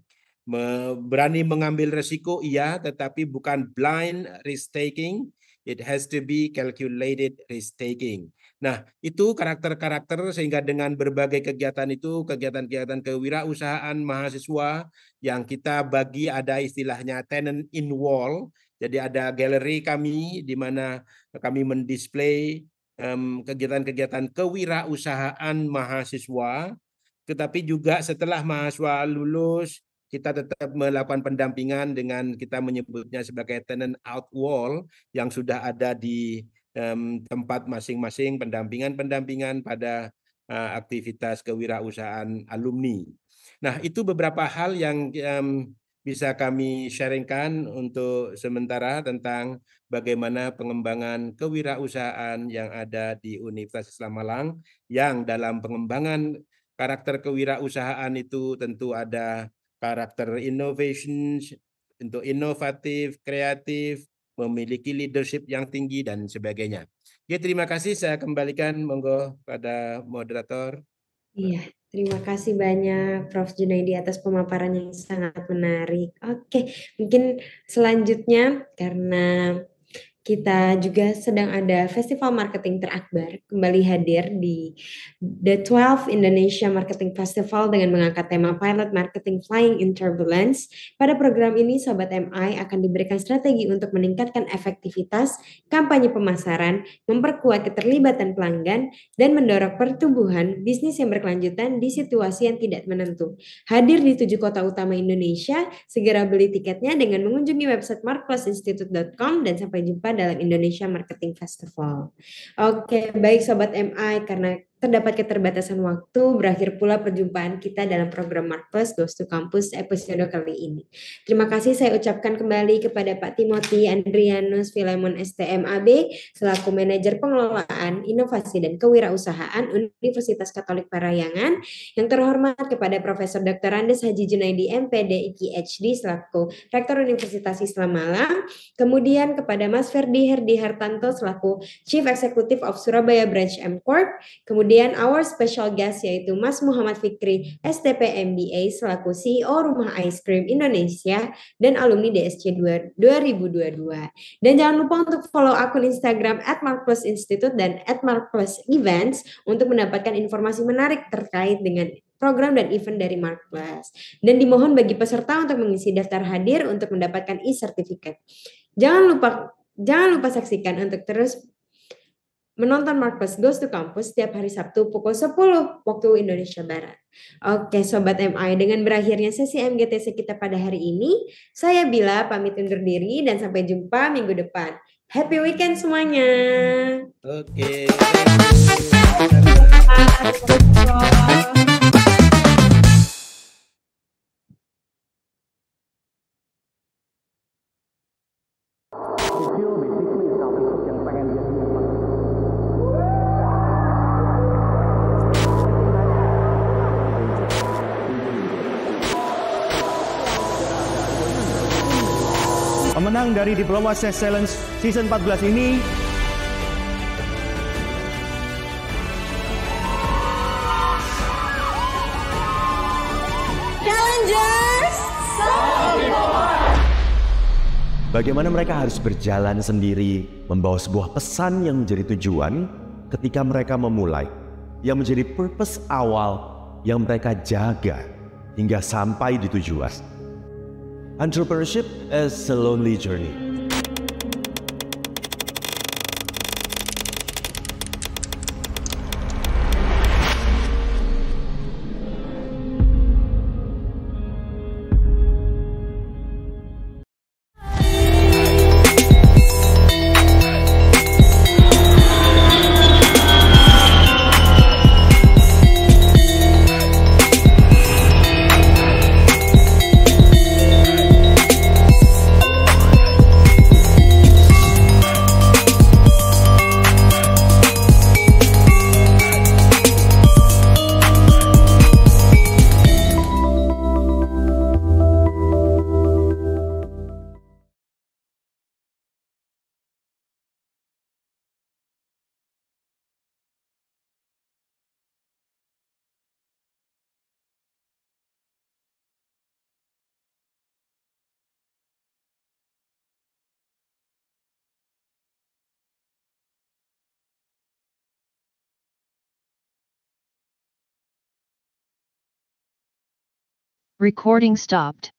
Berani mengambil resiko, iya, tetapi bukan blind risk taking. It has to be calculated risk taking. Nah, itu karakter-karakter, sehingga dengan berbagai kegiatan itu, kegiatan-kegiatan kewirausahaan mahasiswa yang kita bagi, ada istilahnya tenant in wall. Jadi ada galeri kami di mana kami mendisplay kegiatan-kegiatan kewirausahaan mahasiswa, tetapi juga setelah mahasiswa lulus, kita tetap melakukan pendampingan dengan kita menyebutnya sebagai tenant out wall yang sudah ada di tempat masing-masing, pendampingan pada aktivitas kewirausahaan alumni. Nah, itu beberapa hal yang bisa kami sharingkan untuk sementara tentang bagaimana pengembangan kewirausahaan yang ada di Universitas Islam Malang, yang dalam pengembangan karakter kewirausahaan itu tentu ada karakter innovation, untuk inovatif, kreatif, memiliki leadership yang tinggi, dan sebagainya. Ya, terima kasih. Saya kembalikan monggo pada moderator. Iya, terima kasih banyak Prof. Junaidi atas pemaparan yang sangat menarik. Oke, mungkin selanjutnya karena kita juga sedang ada Festival Marketing Terakbar kembali hadir di The 12 Indonesia Marketing Festival dengan mengangkat tema Pilot Marketing Flying in Turbulence. Pada program ini, Sobat MI akan diberikan strategi untuk meningkatkan efektivitas kampanye pemasaran, memperkuat keterlibatan pelanggan, dan mendorong pertumbuhan bisnis yang berkelanjutan di situasi yang tidak menentu. Hadir di 7 kota utama Indonesia, segera beli tiketnya dengan mengunjungi website markplusinstitute.com dan sampai jumpa dalam Indonesia Marketing Festival. Oke, baik Sobat MI, karena terdapat keterbatasan waktu, berakhir pula perjumpaan kita dalam program Markplus Goes to Campus episode kali ini. Terima kasih saya ucapkan kembali kepada Pak Timothy Andrianus Filemon STMAB selaku Manajer Pengelolaan, Inovasi dan Kewirausahaan Universitas Katolik Parahyangan, yang terhormat kepada Profesor Dr. Andes Haji Junaidi MPD PhD selaku Rektor Universitas Islam Malang, kemudian kepada Mas Ferdi Herdi Hartanto selaku Chief Executive of Surabaya Branch M Corp, kemudian our special guest yaitu Mas Muhammad Fikri STP MBA selaku CEO Rumah Ice Cream Indonesia dan alumni DSC 2022. Dan jangan lupa untuk follow akun Instagram @markplusinstitute dan @markplusevents untuk mendapatkan informasi menarik terkait dengan program dan event dari Markplus. Dan dimohon bagi peserta untuk mengisi daftar hadir untuk mendapatkan e-certificate. Jangan lupa saksikan untuk terus menonton Markplus Goes to Campus setiap hari Sabtu pukul 10 waktu Indonesia Barat. Oke Sobat MI, dengan berakhirnya sesi MGTC kita pada hari ini, saya Bila pamit undur diri dan sampai jumpa minggu depan. Happy weekend semuanya. Oke. Pemenang dari Diploma Excellence Season 14 ini Challengers bagaimana mereka harus berjalan sendiri membawa sebuah pesan yang menjadi tujuan ketika mereka memulai, yang menjadi purpose awal yang mereka jaga hingga sampai di tujuan. Entrepreneurship is a lonely journey. Recording stopped.